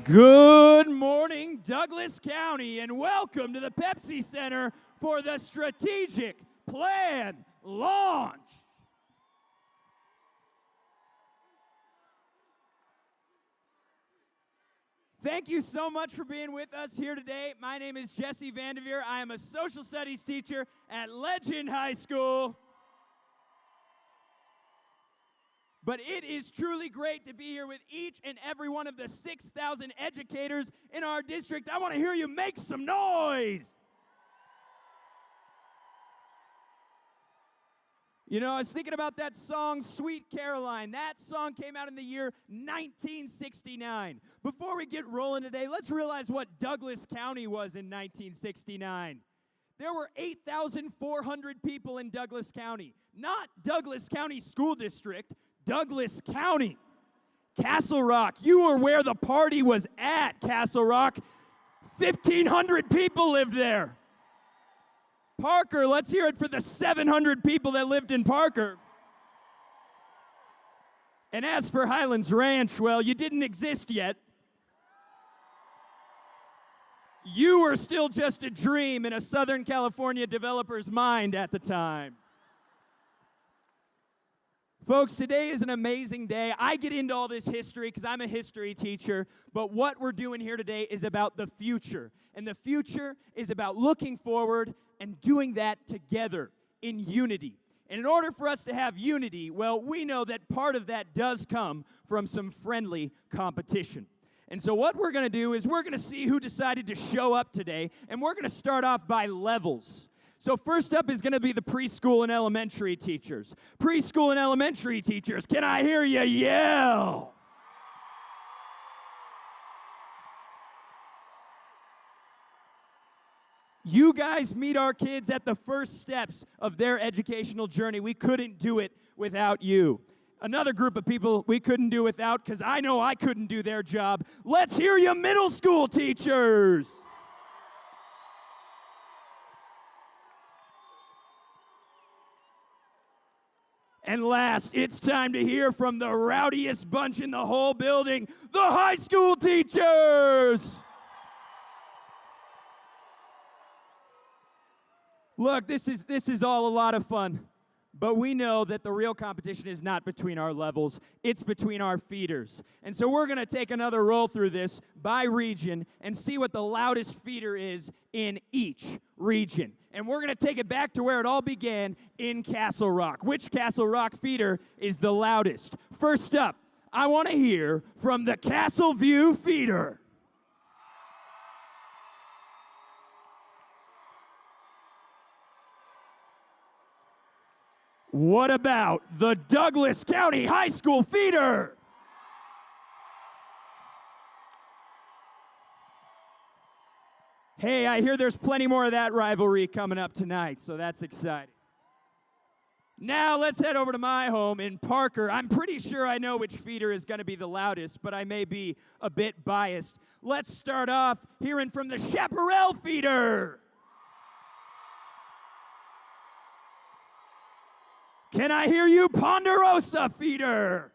Good morning, Douglas County, and welcome to the Pepsi Center for the Strategic Plan Launch. Thank you so much for being with us here today. My name is Jesse Vanderveer. I am a social studies teacher at Legend High School. But it is truly great to be here with each and every one of the 6,000 educators in our district. I want to hear you make some noise. You know, I was thinking about that song, Sweet Caroline. That song came out in the year 1969. Before we get rolling today, let's realize what Douglas County was in 1969. There were 8,400 people in Douglas County. Not Douglas County School District, Douglas County. Castle Rock, you were where the party was at, Castle Rock. 1,500 people lived there. Parker, let's hear it for the 700 people that lived in Parker. And as for Highlands Ranch, well, you didn't exist yet. You were still just a dream in a Southern California developer's mind at the time. Folks, today is an amazing day. I get into all this history because I'm a history teacher, but what we're doing here today is about the future. And the future is about looking forward and doing that together in unity. And in order for us to have unity, well, we know that part of that does come from some friendly competition. And so what we're going to do is we're going to see who decided to show up today, and we're going to start off by levels. So first up is going to be the preschool and elementary teachers. Preschool and elementary teachers, can I hear you yell? You guys meet our kids at the first steps of their educational journey. We couldn't do it without you. Another group of people we couldn't do without, because I know I couldn't do their job. Let's hear you middle school teachers. And last, it's time to hear from the rowdiest bunch in the whole building, the high school teachers. Look, this is all a lot of fun, but we know that the real competition is not between our levels, it's between our feeders. And so we're going to take another roll through this by region and see what the loudest feeder is in each region. And we're going to take it back to where it all began in Castle Rock. Which Castle Rock feeder is the loudest? First up, I want to hear from the Castle View feeder. What about the Douglas County High School feeder? Hey, I hear there's plenty more of that rivalry coming up tonight, so that's exciting. Now let's head over to my home in Parker. I'm pretty sure I know which feeder is going to be the loudest, but I may be a bit biased. Let's start off hearing from the Chaparral feeder. Can I hear you, Ponderosa feeder?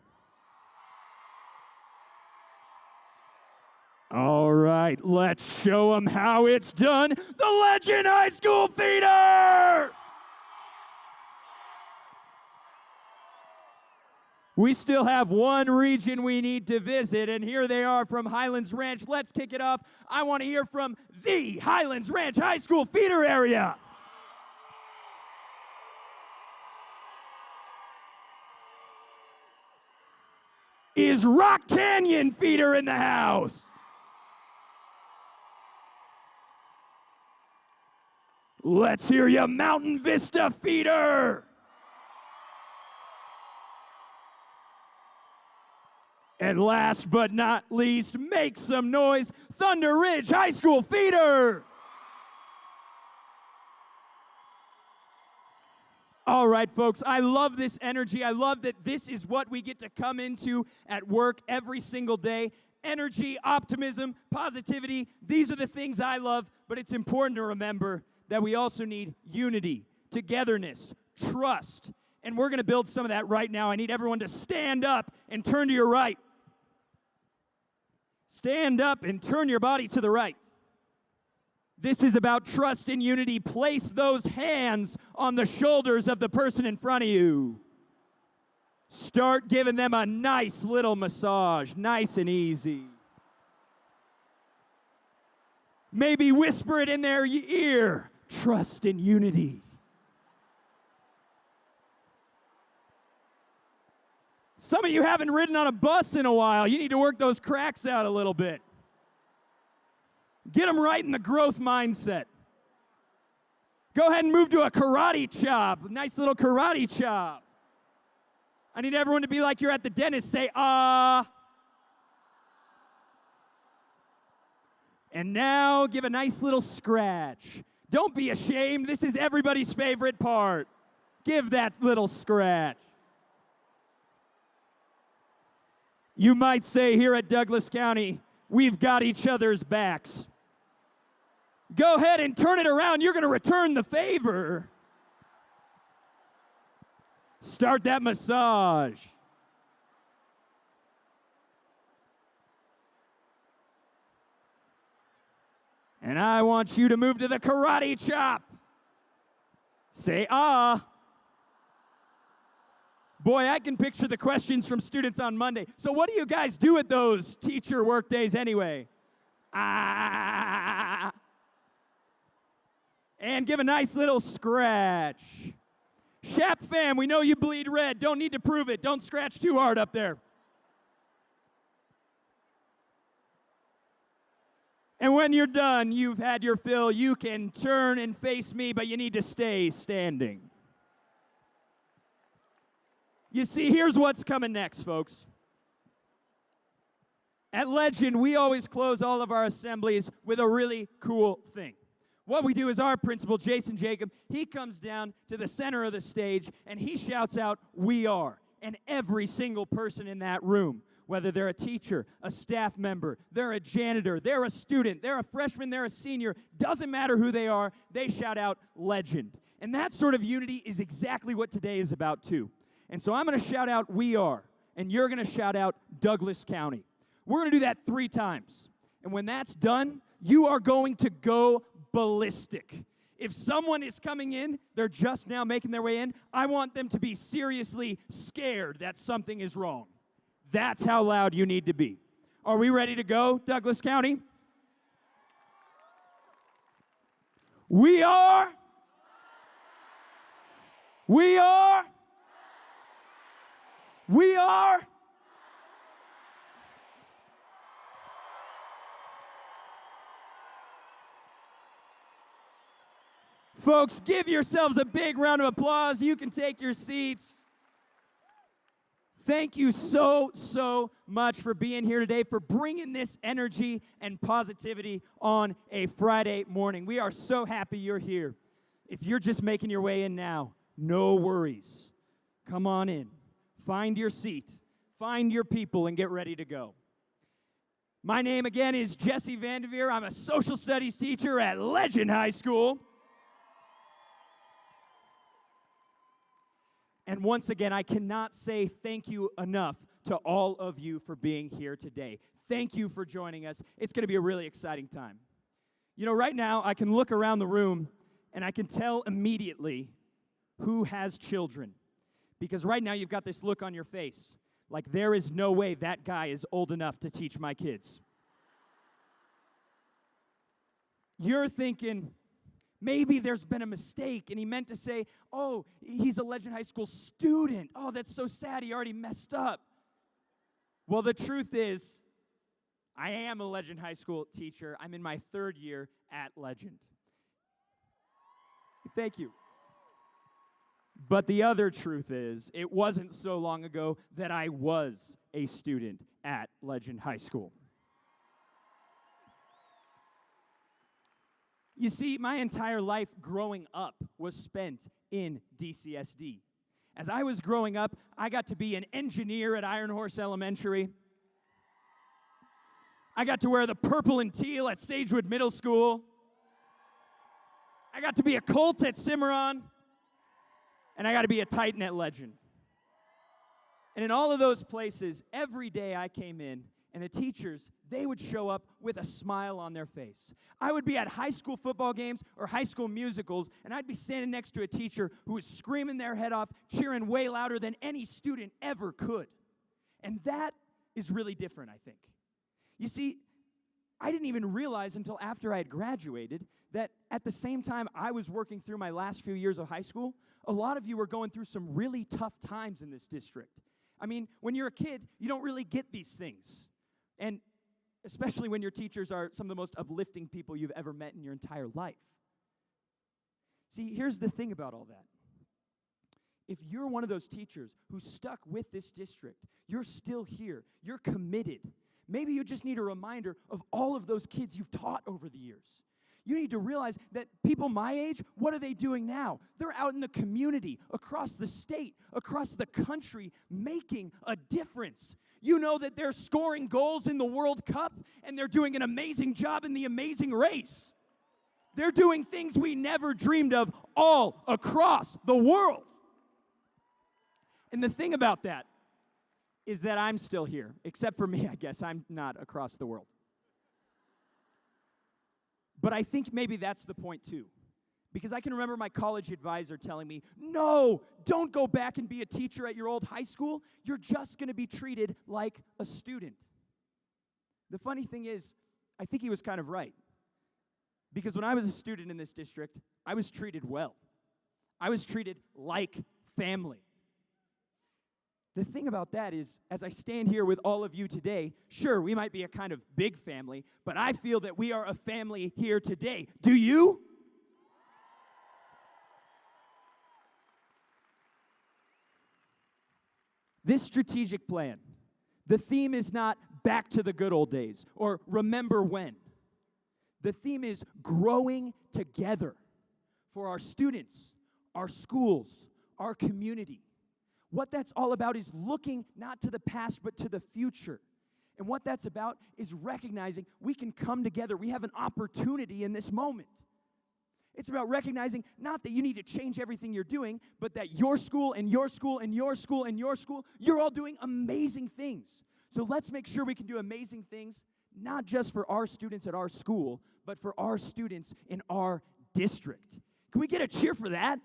All right, let's show them how it's done. The Legend High School feeder! We still have one region we need to visit, and here they are from Highlands Ranch. Let's kick it off. I want to hear from the Highlands Ranch High School feeder area. Is Rock Canyon feeder in the house? Let's hear you, Mountain Vista feeder. And last but not least, make some noise, Thunder Ridge High School feeder. All right, folks, I love this energy. I love that this is what we get to come into at work every single day. Energy, optimism, positivity, these are the things I love, but it's important to remember that we also need unity, togetherness, trust, and we're going to build some of that right now. I need everyone to stand up and turn to your right. Stand up and turn your body to the right. This is about trust and unity. Place those hands on the shoulders of the person in front of you. Start giving them a nice little massage, nice and easy. Maybe whisper it in their ear, trust and unity. Some of you haven't ridden on a bus in a while. You need to work those cracks out a little bit. Get them right in the growth mindset. Go ahead and move to a karate chop, nice little karate chop. I need everyone to be like you're at the dentist. Say, ah. And now give a nice little scratch. Don't be ashamed. This is everybody's favorite part. Give that little scratch. You might say here at Douglas County, we've got each other's backs. Go ahead and turn it around. You're going to return the favor. Start that massage. And I want you to move to the karate chop. Say, ah. Boy, I can picture the questions from students on Monday. So what do you guys do at those teacher work days anyway? Ah. And give a nice little scratch. Shap fam, we know you bleed red. Don't need to prove it. Don't scratch too hard up there. And when you're done, you've had your fill. You can turn and face me, but you need to stay standing. You see, here's what's coming next, folks. At Legend, we always close all of our assemblies with a really cool thing. What we do is our principal, Jason Jacob, he comes down to the center of the stage and he shouts out, "We are." And every single person in that room, whether they're a teacher, a staff member, they're a janitor, they're a student, they're a freshman, they're a senior, doesn't matter who they are, they shout out Legend. And that sort of unity is exactly what today is about too. And so I'm going to shout out "We are," and you're going to shout out Douglas County. We're going to do that 3 times. And when that's done, you are going to go ballistic. If someone is coming in, they're just now making their way in, I want them to be seriously scared that something is wrong. That's how loud you need to be. Are we ready to go, Douglas County? We are. We are. We are. Folks, give yourselves a big round of applause. You can take your seats. Thank you so much for being here today, for bringing this energy and positivity on a Friday morning. We are so happy you're here. If you're just making your way in now, no worries. Come on in. Find your seat. Find your people and get ready to go. My name again is Jesse Vanderveer. I'm a social studies teacher at Legend High School. And once again, I cannot say thank you enough to all of you for being here today. Thank you for joining us. It's going to be a really exciting time. You know, right now, I can look around the room, and I can tell immediately who has children. Because right now, you've got this look on your face, like there is no way that guy is old enough to teach my kids. You're thinking, maybe there's been a mistake, and he meant to say, oh, he's a Legend High School student. Oh, that's so sad, he already messed up. Well, the truth is, I am a Legend High School teacher. I'm in my 3rd year at Legend. Thank you. But the other truth is, it wasn't so long ago that I was a student at Legend High School. You see, my entire life growing up was spent in DCSD. As I was growing up, I got to be an engineer at Iron Horse Elementary. I got to wear the purple and teal at Sagewood Middle School. I got to be a Colt at Cimarron. And I got to be a Titan at Legend. And in all of those places, every day I came in And the teachers, they would show up with a smile on their face. I would be at high school football games or high school musicals, and I'd be standing next to a teacher who was screaming their head off, cheering way louder than any student ever could. And that is really different, I think. You see, I didn't even realize until after I had graduated that at the same time I was working through my last few years of high school, a lot of you were going through some really tough times in this district. I mean, when you're a kid, you don't really get these things. And especially when your teachers are some of the most uplifting people you've ever met in your entire life. See, here's the thing about all that. If you're one of those teachers who stuck with this district, you're still here, you're committed. Maybe you just need a reminder of all of those kids you've taught over the years. You need to realize that people my age, what are they doing now? They're out in the community, across the state, across the country, making a difference. You know that they're scoring goals in the World Cup, and they're doing an amazing job in the Amazing Race. They're doing things we never dreamed of all across the world. And the thing about that is that I'm still here, except for me, I guess. I'm not across the world. But I think maybe that's the point too. Because I can remember my college advisor telling me, no, don't go back and be a teacher at your old high school. You're just going to be treated like a student. The funny thing is, I think he was kind of right. Because when I was a student in this district, I was treated well. I was treated like family. The thing about that is, as I stand here with all of you today, sure, we might be a kind of big family, but I feel that we are a family here today. Do you? This strategic plan, the theme is not back to the good old days or remember when. The theme is growing together for our students, our schools, our community. What that's all about is looking not to the past, but to the future. And what that's about is recognizing we can come together. We have an opportunity in this moment. It's about recognizing not that you need to change everything you're doing, but that your school and your school and your school and your school, you're all doing amazing things. So let's make sure we can do amazing things, not just for our students at our school, but for our students in our district. Can we get a cheer for that?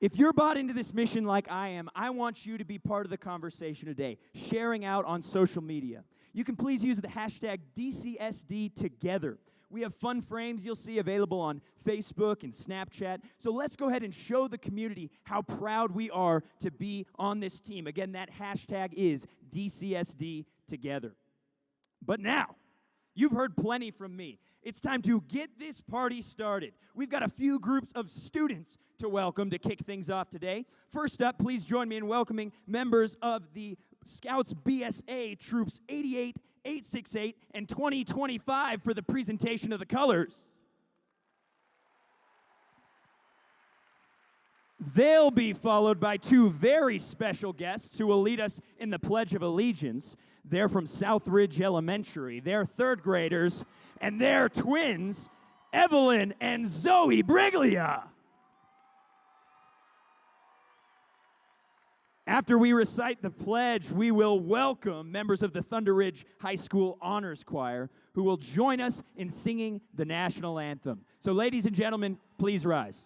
If you're bought into this mission like I am, I want you to be part of the conversation today, sharing out on social media. You can please use the hashtag DCSDTogether. We have fun frames you'll see available on Facebook and Snapchat. So let's go ahead and show the community how proud we are to be on this team. Again, that hashtag is DCSDTogether. But now, you've heard plenty from me. It's time to get this party started. We've got a few groups of students to welcome to kick things off today. First up, please join me in welcoming members of the Scouts BSA Troops 88, 868, and 2025 for the presentation of the colors. They'll be followed by two very special guests who will lead us in the Pledge of Allegiance. They're from Southridge Elementary. They're third graders, and they're twins, Evelyn and Zoe Briglia. After we recite the pledge, we will welcome members of the Thunder Ridge High School Honors Choir who will join us in singing the national anthem. So, ladies and gentlemen, please rise.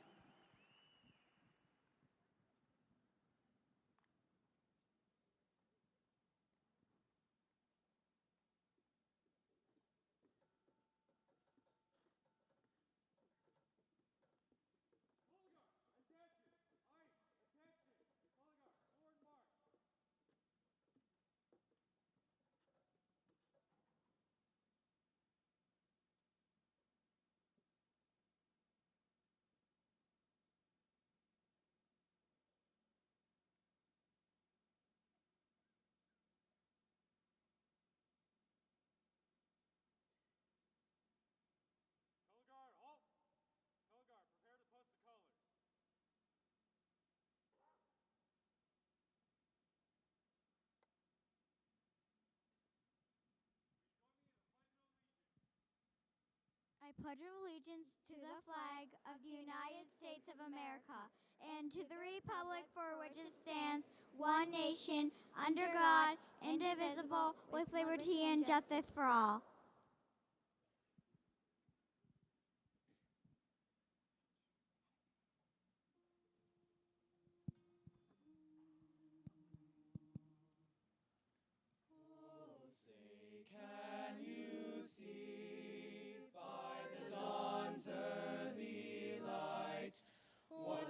I pledge allegiance to the flag of the United States of America and to the republic for which it stands, one nation, under God, indivisible, with liberty and justice for all.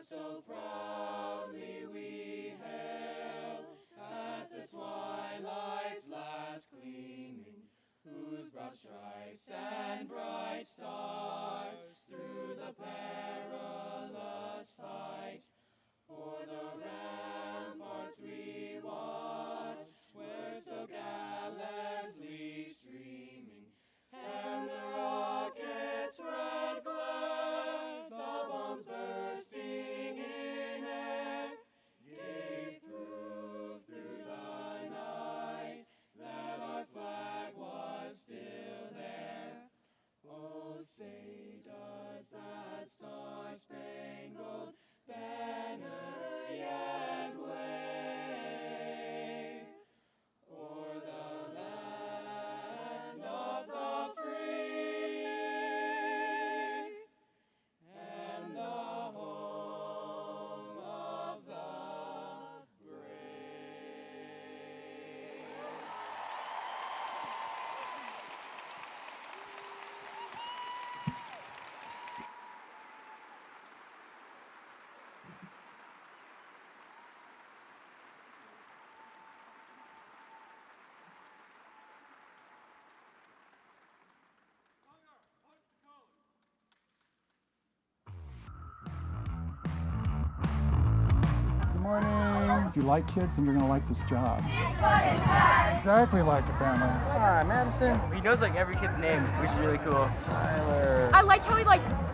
So proudly we hailed at the twilight's last gleaming, whose broad stripes and bright stars through the perilous fight o'er the ramparts we watched, were so gallantly streaming, and the rocket's red glare, the bombs bursting in air, gave proof through the night that our flag was still there. Oh, say does that star-spangled banner yet wave o'er the land of the free and the home of the brave? Good morning. If you like kids, then you're going to like this job. Exactly like the family. Hi, Madison. He knows like every kid's name, which is really cool. Tyler. I like how he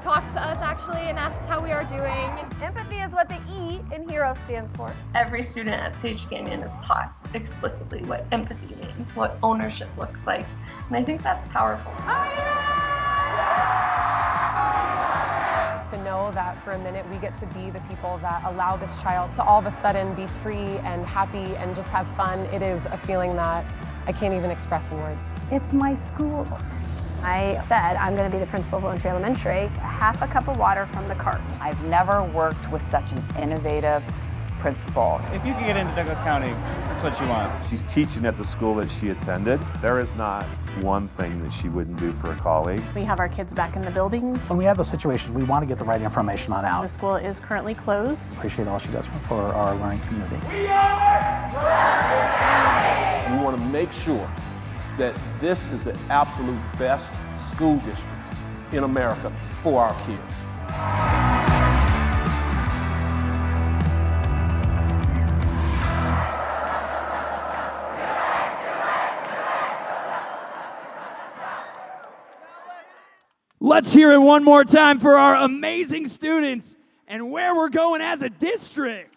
talks to us actually and asks how we are doing. Empathy is what the E in HERO stands for. Every student at Sage Canyon is taught explicitly what empathy means, what ownership looks like, and I think that's powerful. To know that for a minute we get to be the people that allow this child to all of a sudden be free and happy and just have fun, it is a feeling that I can't even express in words. It's my school. I said I'm going to be the principal of Lone Tree Elementary. Half a cup of water from the cart. I've never worked with such an innovative principal. If you can get into Douglas County, that's what you want. She's teaching at the school that she attended. There is not one thing that she wouldn't do for a colleague. We have our kids back in the building. When we have those situations, we want to get the right information on out. The school is currently closed. Appreciate all she does for our learning community. We want to make sure that this is the absolute best school district in America for our kids. Let's hear it one more time for our amazing students and where we're going as a district.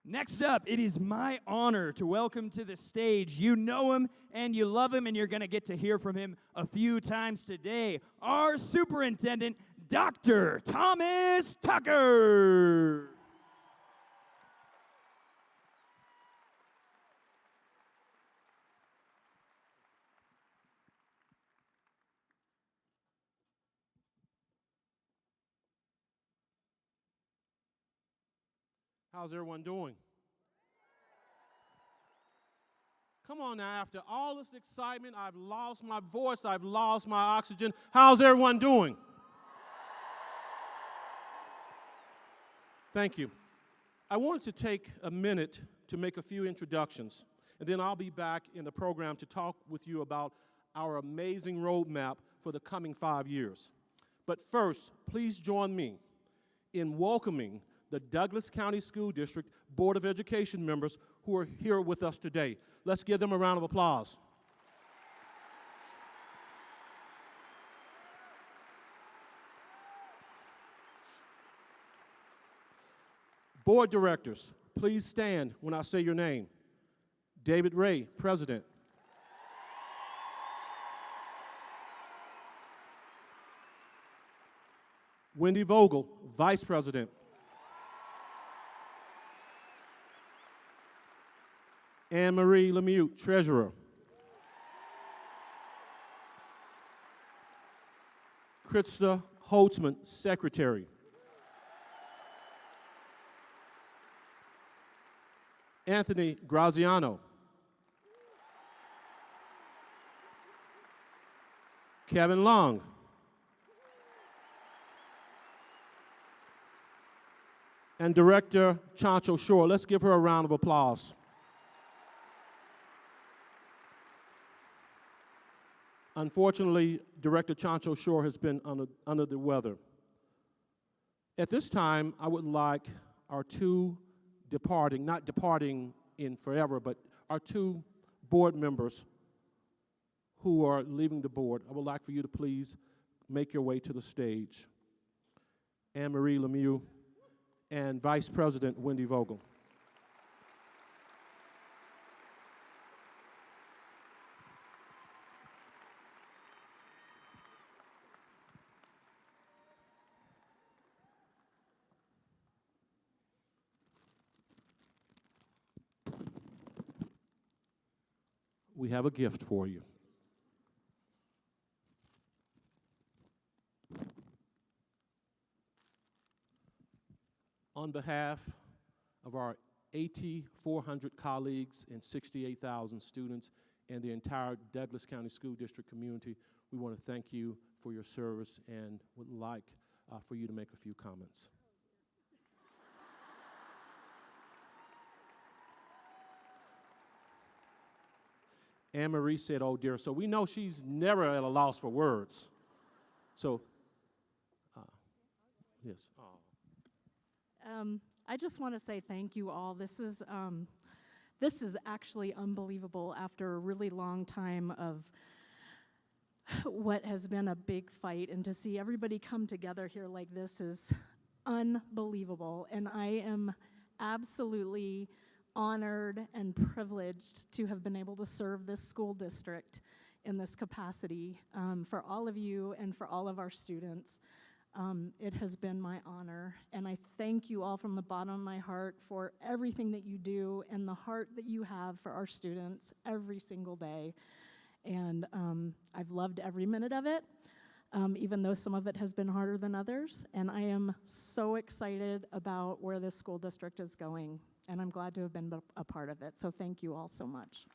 Next up, it is my honor to welcome to the stage. You know him and you love him, and you're going to get to hear from him a few times today. Our superintendent, Dr. Thomas Tucker. How's everyone doing? Come on now, after all this excitement, I've lost my voice, I've lost my oxygen. How's everyone doing? Thank you. I wanted to take a minute to make a few introductions, and then I'll be back in the program to talk with you about our amazing roadmap for the coming 5 years. But first, please join me in welcoming the Douglas County School District Board of Education members who are here with us today. Let's give them a round of applause. Board directors, please stand when I say your name. David Ray, President. Wendy Vogel, Vice President. Anne Marie Lemieux, Treasurer. Krista Holtzman, Secretary. Anthony Graziano. Kevin Long. And Director Chancho Shore. Let's give her a round of applause. Unfortunately, Director Chancho Shore has been under the weather. At this time, I would like our two departing, not departing in forever, but our two board members who are leaving the board, I would like for you to please make your way to the stage. Anne Marie Lemieux and Vice President Wendy Vogel. We have a gift for you. On behalf of our 8,400 colleagues and 68,000 students and the entire Douglas County School District community, we want to thank you for your service and would like for you to make a few comments. Anne Marie said, "Oh dear," so we know she's never at a loss for words. So, yes. I just want to say thank you all. This is actually unbelievable after a really long time of what has been a big fight, and to see everybody come together here like this is unbelievable. And I am absolutely honored and privileged to have been able to serve this school district in this capacity. For all of you and for all of our students, it has been my honor, and I thank you all from the bottom of my heart for everything that you do and the heart that you have for our students every single day. And I've loved every minute of it, even though some of it has been harder than others. And I am so excited about where this school district is going, and I'm glad to have been a part of it. So thank you all so much.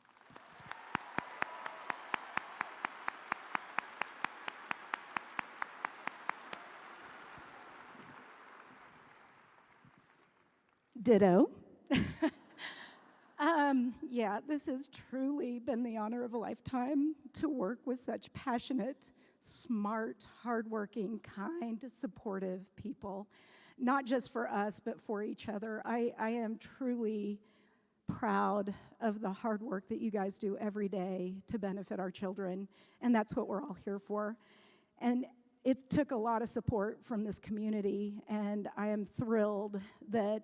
Ditto. Yeah, this has truly been the honor of a lifetime to work with such passionate, smart, hardworking, kind, supportive people, not just for us, but for each other. I am truly proud of the hard work that you guys do every day to benefit our children, and that's what we're all here for. And it took a lot of support from this community, and I am thrilled that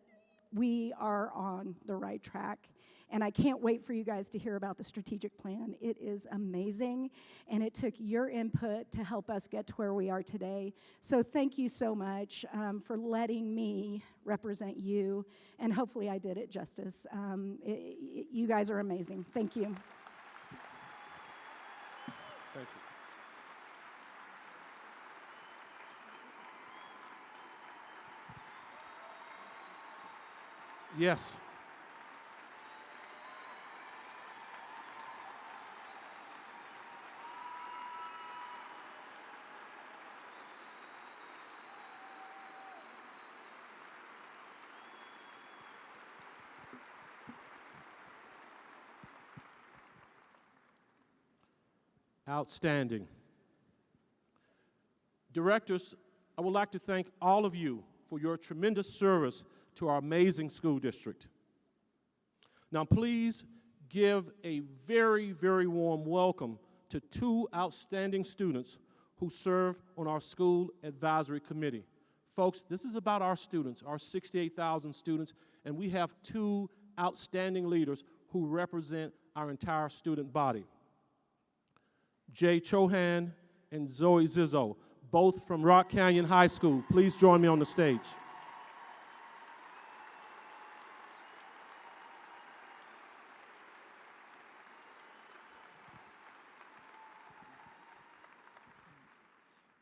we are on the right track. And I can't wait for you guys to hear about the strategic plan. It is amazing, and it took your input to help us get to where we are today. So thank you so much for letting me represent you, and hopefully I did it justice. You guys are amazing. Thank you. Thank you. Yes. Outstanding. Directors, I would like to thank all of you for your tremendous service to our amazing school district. Now please give a very, very warm welcome to two outstanding students who serve on our school advisory committee. Folks, this is about our students, our 68,000 students, and we have two outstanding leaders who represent our entire student body. Jay Chohan and Zoe Zizzo, both from Rock Canyon High School. Please join me on the stage.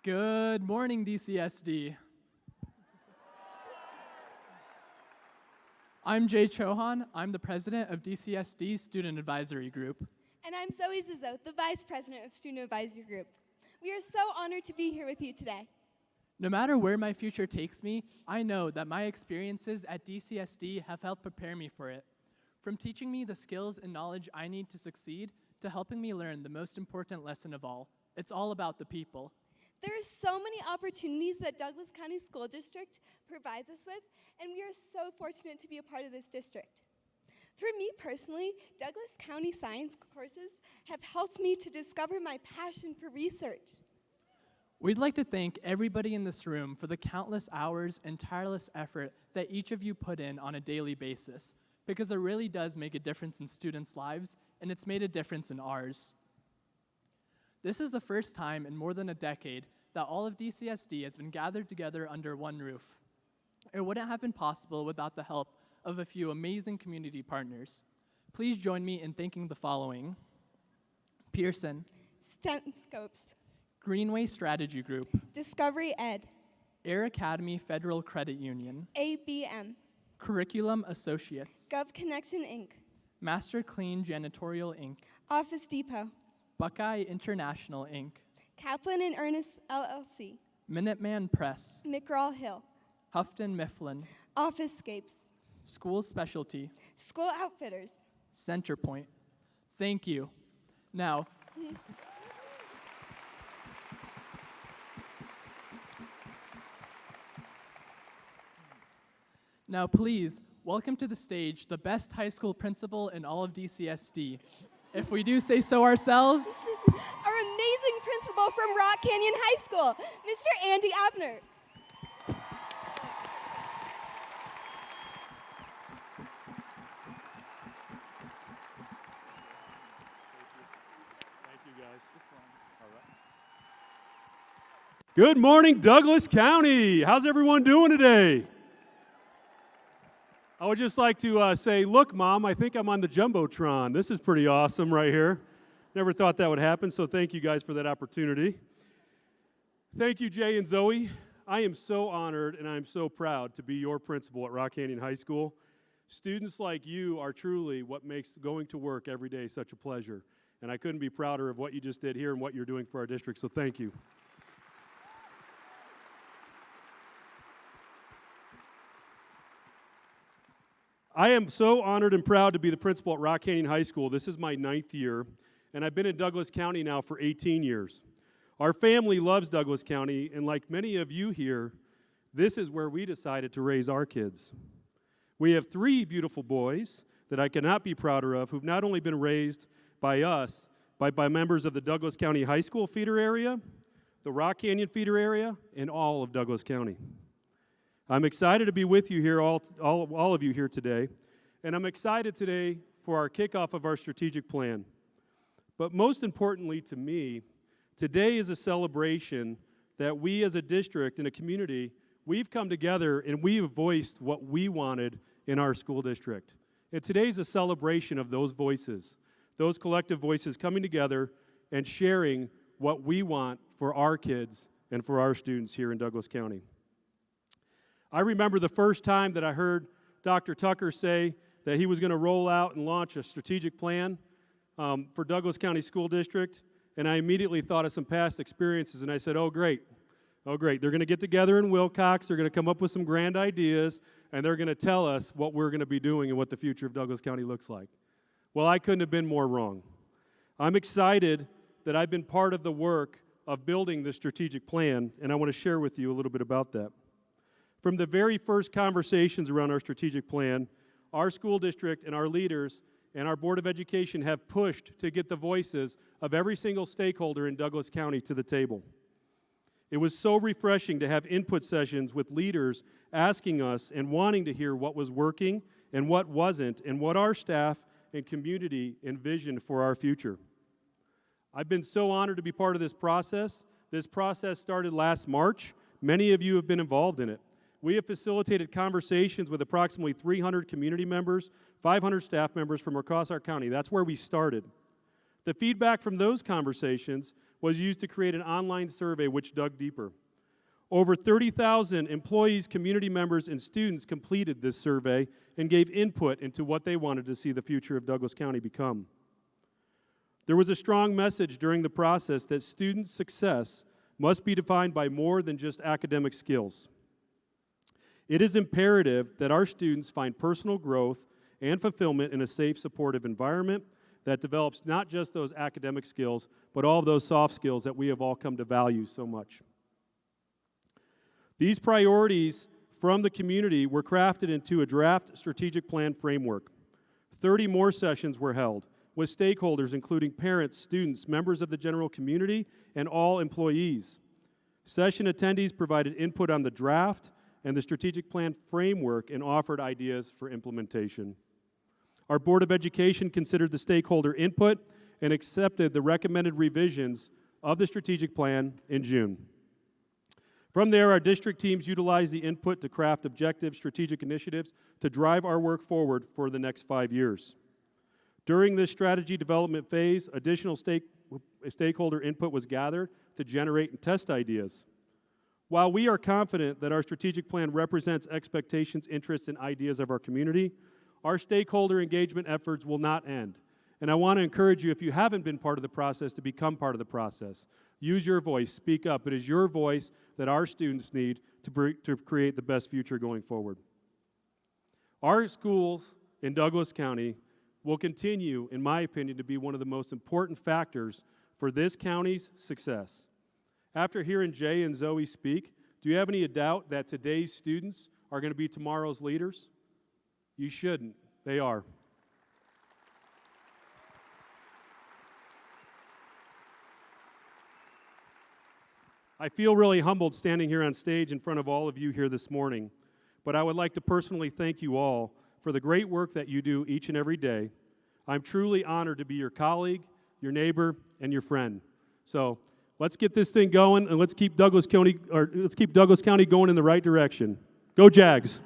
Good morning, DCSD. I'm Jay Chohan. I'm the president of DCSD's Student Advisory Group. And I'm Zoe Zizzo, the vice president of Student Advisory Group. We are so honored to be here with you today. No matter where my future takes me, I know that my experiences at DCSD have helped prepare me for it. From teaching me the skills and knowledge I need to succeed, to helping me learn the most important lesson of all. It's all about the people. There are so many opportunities that Douglas County School District provides us with, and we are so fortunate to be a part of this district. For me personally, Douglas County science courses have helped me to discover my passion for research. We'd like to thank everybody in this room for the countless hours and tireless effort that each of you put in on a daily basis, because it really does make a difference in students' lives, and it's made a difference in ours. This is the first time in more than a decade that all of DCSD has been gathered together under one roof. It wouldn't have been possible without the help of a few amazing community partners. Please join me in thanking the following: Pearson, STEM Scopes, Greenway Strategy Group, Discovery Ed, Air Academy Federal Credit Union, ABM, Curriculum Associates, GovConnection Inc., Master Clean Janitorial Inc., Office Depot, Buckeye International Inc., Kaplan and Ernest LLC, Minuteman Press, McGraw-Hill, Houghton Mifflin, Officescapes, School Specialty, School Outfitters, Centerpoint. Thank you. Now, please, welcome to the stage the best high school principal in all of DCSD. If we do say so ourselves, our amazing principal from Rock Canyon High School, Mr. Andy Abner. Good morning, Douglas County. How's everyone doing today? I would just like to say, look, Mom, I think I'm on the Jumbotron. This is pretty awesome right here. Never thought that would happen, so thank you guys for that opportunity. Thank you, Jay and Zoe. I am so honored and I'm so proud to be your principal at Rock Canyon High School. Students like you are truly what makes going to work every day such a pleasure, and I couldn't be prouder of what you just did here and what you're doing for our district, so thank you. I am so honored and proud to be the principal at Rock Canyon High School. This is my 9th year, and I've been in Douglas County now for 18 years. Our family loves Douglas County, and like many of you here, this is where we decided to raise our kids. We have 3 beautiful boys that I cannot be prouder of, who've not only been raised by us, but by members of the Douglas County High School feeder area, the Rock Canyon feeder area, and all of Douglas County. I'm excited to be with you here, all of you here today, and I'm excited today for our kickoff of our strategic plan. But most importantly to me, today is a celebration that we as a district and a community, we've come together and we have voiced what we wanted in our school district. And today's a celebration of those voices, those collective voices coming together and sharing what we want for our kids and for our students here in Douglas County. I remember the first time that I heard Dr. Tucker say that he was going to roll out and launch a strategic plan for Douglas County School District, and I immediately thought of some past experiences, and I said, oh great, they're going to get together in Wilcox, they're going to come up with some grand ideas, and they're going to tell us what we're going to be doing and what the future of Douglas County looks like. Well, I couldn't have been more wrong. I'm excited that I've been part of the work of building this strategic plan, and I want to share with you a little bit about that. From the very first conversations around our strategic plan, our school district and our leaders and our Board of Education have pushed to get the voices of every single stakeholder in Douglas County to the table. It was so refreshing to have input sessions with leaders asking us and wanting to hear what was working and what wasn't, and what our staff and community envisioned for our future. I've been so honored to be part of this process. This process started last March. Many of you have been involved in it. We have facilitated conversations with approximately 300 community members, 500 staff members from across our county. That's where we started. The feedback from those conversations was used to create an online survey which dug deeper. Over 30,000 employees, community members, and students completed this survey and gave input into what they wanted to see the future of Douglas County become. There was a strong message during the process that student success must be defined by more than just academic skills. It is imperative that our students find personal growth and fulfillment in a safe, supportive environment that develops not just those academic skills, but all of those soft skills that we have all come to value so much. These priorities from the community were crafted into a draft strategic plan framework. 30 more sessions were held with stakeholders including parents, students, members of the general community, and all employees. Session attendees provided input on the draft and the strategic plan framework and offered ideas for implementation. Our Board of Education considered the stakeholder input and accepted the recommended revisions of the strategic plan in June. From there, our district teams utilized the input to craft objective strategic initiatives to drive our work forward for the next 5 years. During this strategy development phase, additional stakeholder input was gathered to generate and test ideas. While we are confident that our strategic plan represents expectations, interests, and ideas of our community, our stakeholder engagement efforts will not end. And I want to encourage you, if you haven't been part of the process, to become part of the process. Use your voice, speak up. It is your voice that our students need to create the best future going forward. Our schools in Douglas County will continue, in my opinion, to be one of the most important factors for this county's success. After hearing Jay and Zoe speak, do you have any doubt that today's students are going to be tomorrow's leaders? You shouldn't. They are. I feel really humbled standing here on stage in front of all of you here this morning, but I would like to personally thank you all for the great work that you do each and every day. I'm truly honored to be your colleague, your neighbor, and your friend. So let's get this thing going, and let's keep Douglas County going in the right direction. Go Jags!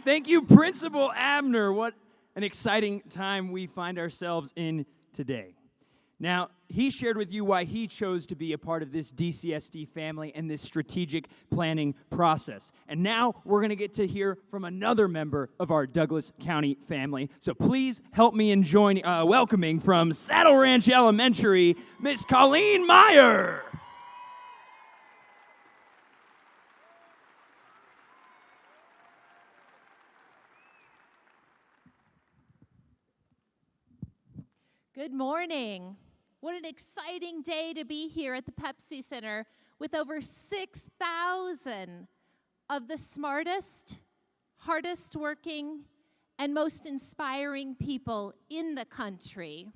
Thank you, Principal Abner. What an exciting time we find ourselves in today. Now, he shared with you why he chose to be a part of this DCSD family and this strategic planning process. And now we're going to get to hear from another member of our Douglas County family. So please help me in welcoming from Saddle Ranch Elementary, Miss Colleen Meyer. Good morning. What an exciting day to be here at the Pepsi Center with over 6,000 of the smartest, hardest working, and most inspiring people in the country.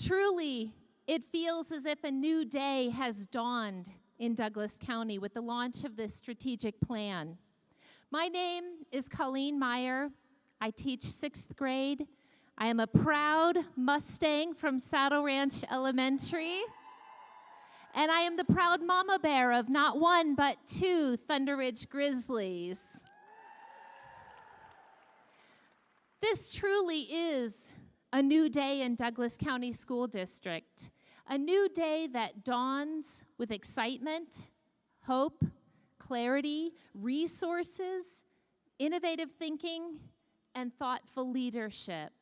Truly, it feels as if a new day has dawned in Douglas County with the launch of this strategic plan. My name is Colleen Meyer. I teach 6th grade. I am a proud Mustang from Saddle Ranch Elementary. And I am the proud mama bear of not one, but 2 Thunder Ridge Grizzlies. This truly is a new day in Douglas County School District. A new day that dawns with excitement, hope, clarity, resources, innovative thinking, and thoughtful leadership.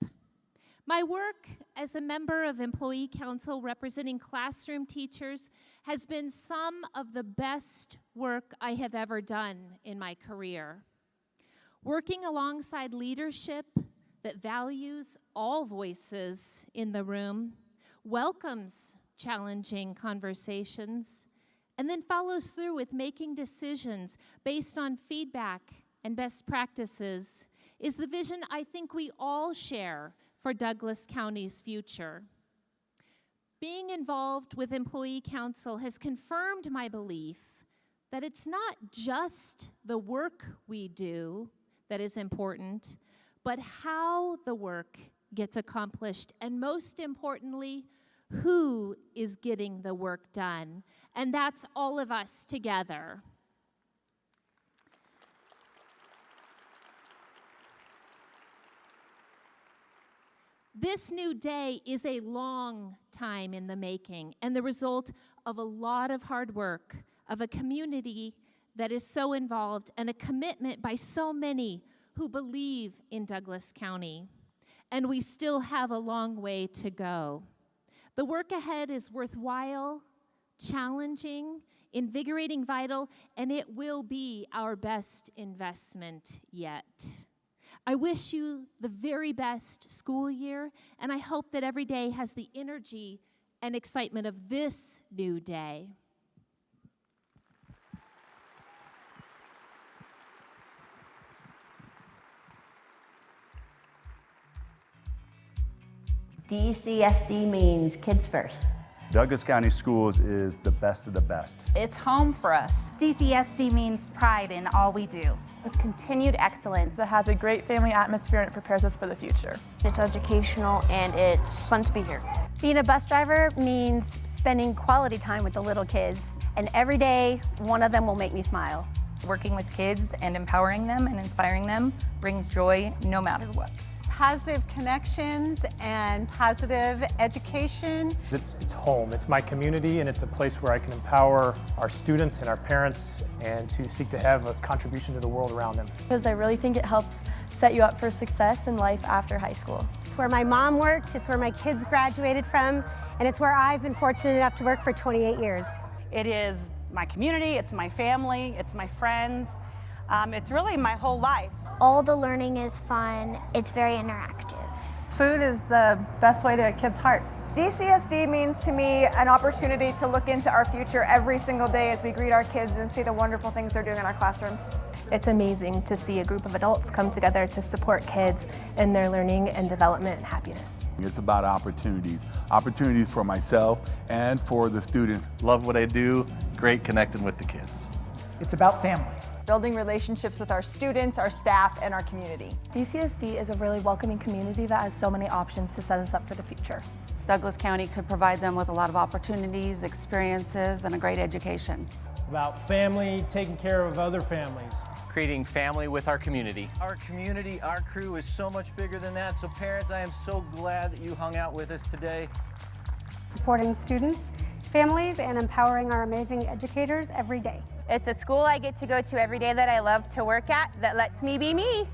My work as a member of Employee Council representing classroom teachers has been some of the best work I have ever done in my career. Working alongside leadership that values all voices in the room, welcomes challenging conversations, and then follows through with making decisions based on feedback and best practices is the vision I think we all share for Douglas County's future. Being involved with Employee Council has confirmed my belief that it's not just the work we do that is important, but how the work gets accomplished, and most importantly, who is getting the work done. And that's all of us together. This new day is a long time in the making and the result of a lot of hard work, of a community that is so involved, and a commitment by so many who believe in Douglas County. And we still have a long way to go. The work ahead is worthwhile, challenging, invigorating, vital, and it will be our best investment yet. I wish you the very best school year, and I hope that every day has the energy and excitement of this new day. DCSD means kids first. Douglas County Schools is the best of the best. It's home for us. DCSD means pride in all we do. It's continued excellence. It has a great family atmosphere and it prepares us for the future. It's educational and it's fun to be here. Being a bus driver means spending quality time with the little kids, and every day one of them will make me smile. Working with kids and empowering them and inspiring them brings joy no matter what. Positive connections and positive education. It's home, it's my community, and it's a place where I can empower our students and our parents and to seek to have a contribution to the world around them. Because I really think it helps set you up for success in life after high school. It's where my mom worked, it's where my kids graduated from, and it's where I've been fortunate enough to work for 28 years. It is my community, it's my family, it's my friends. It's really my whole life. All the learning is fun. It's very interactive. Food is the best way to a kid's heart. DCSD means to me an opportunity to look into our future every single day as we greet our kids and see the wonderful things they're doing in our classrooms. It's amazing to see a group of adults come together to support kids in their learning and development and happiness. It's about opportunities for myself and for the students. Love what I do, great connecting with the kids. It's about family. Building relationships with our students, our staff, and our community. DCSD is a really welcoming community that has so many options to set us up for the future. Douglas County could provide them with a lot of opportunities, experiences, and a great education. About family, taking care of other families. Creating family with our community. Our community, our crew is so much bigger than that. So parents, I am so glad that you hung out with us today. Supporting students, families, and empowering our amazing educators every day. It's a school I get to go to every day that I love to work at that lets me be me.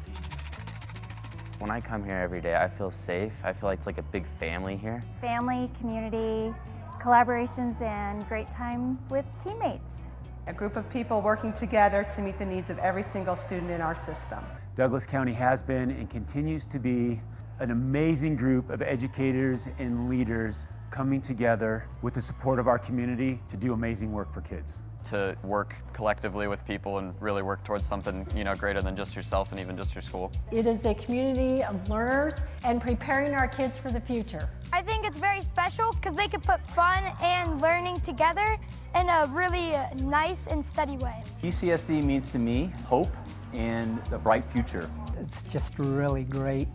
When I come here every day, I feel safe. I feel like it's like a big family here. Family, community, collaborations, and great time with teammates. A group of people working together to meet the needs of every single student in our system. Douglas County has been and continues to be an amazing group of educators and leaders coming together with the support of our community to do amazing work for kids. To work collectively with people and really work towards something, greater than just yourself and even just your school. It is a community of learners and preparing our kids for the future. I think it's very special because they can put fun and learning together in a really nice and steady way. DCSD means to me hope and a bright future. It's just really great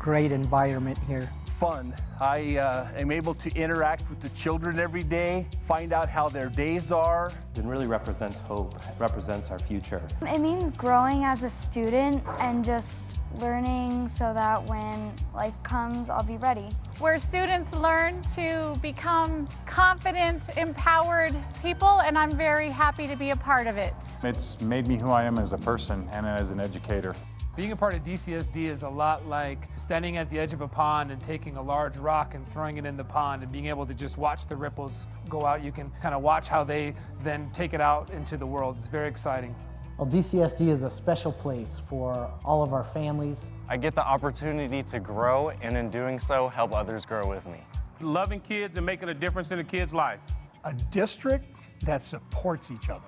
environment here. Fun. I am able to interact with the children every day, find out how their days are. It really represents hope, it represents our future. It means growing as a student and just learning so that when life comes, I'll be ready. Where students learn to become confident, empowered people, and I'm very happy to be a part of it. It's made me who I am as a person and as an educator. Being a part of DCSD is a lot like standing at the edge of a pond and taking a large rock and throwing it in the pond and being able to just watch the ripples go out. You can kind of watch how they then take it out into the world. It's very exciting. Well, DCSD is a special place for all of our families. I get the opportunity to grow and in doing so, help others grow with me. loving kids and making a difference in a kid's life. A district that supports each other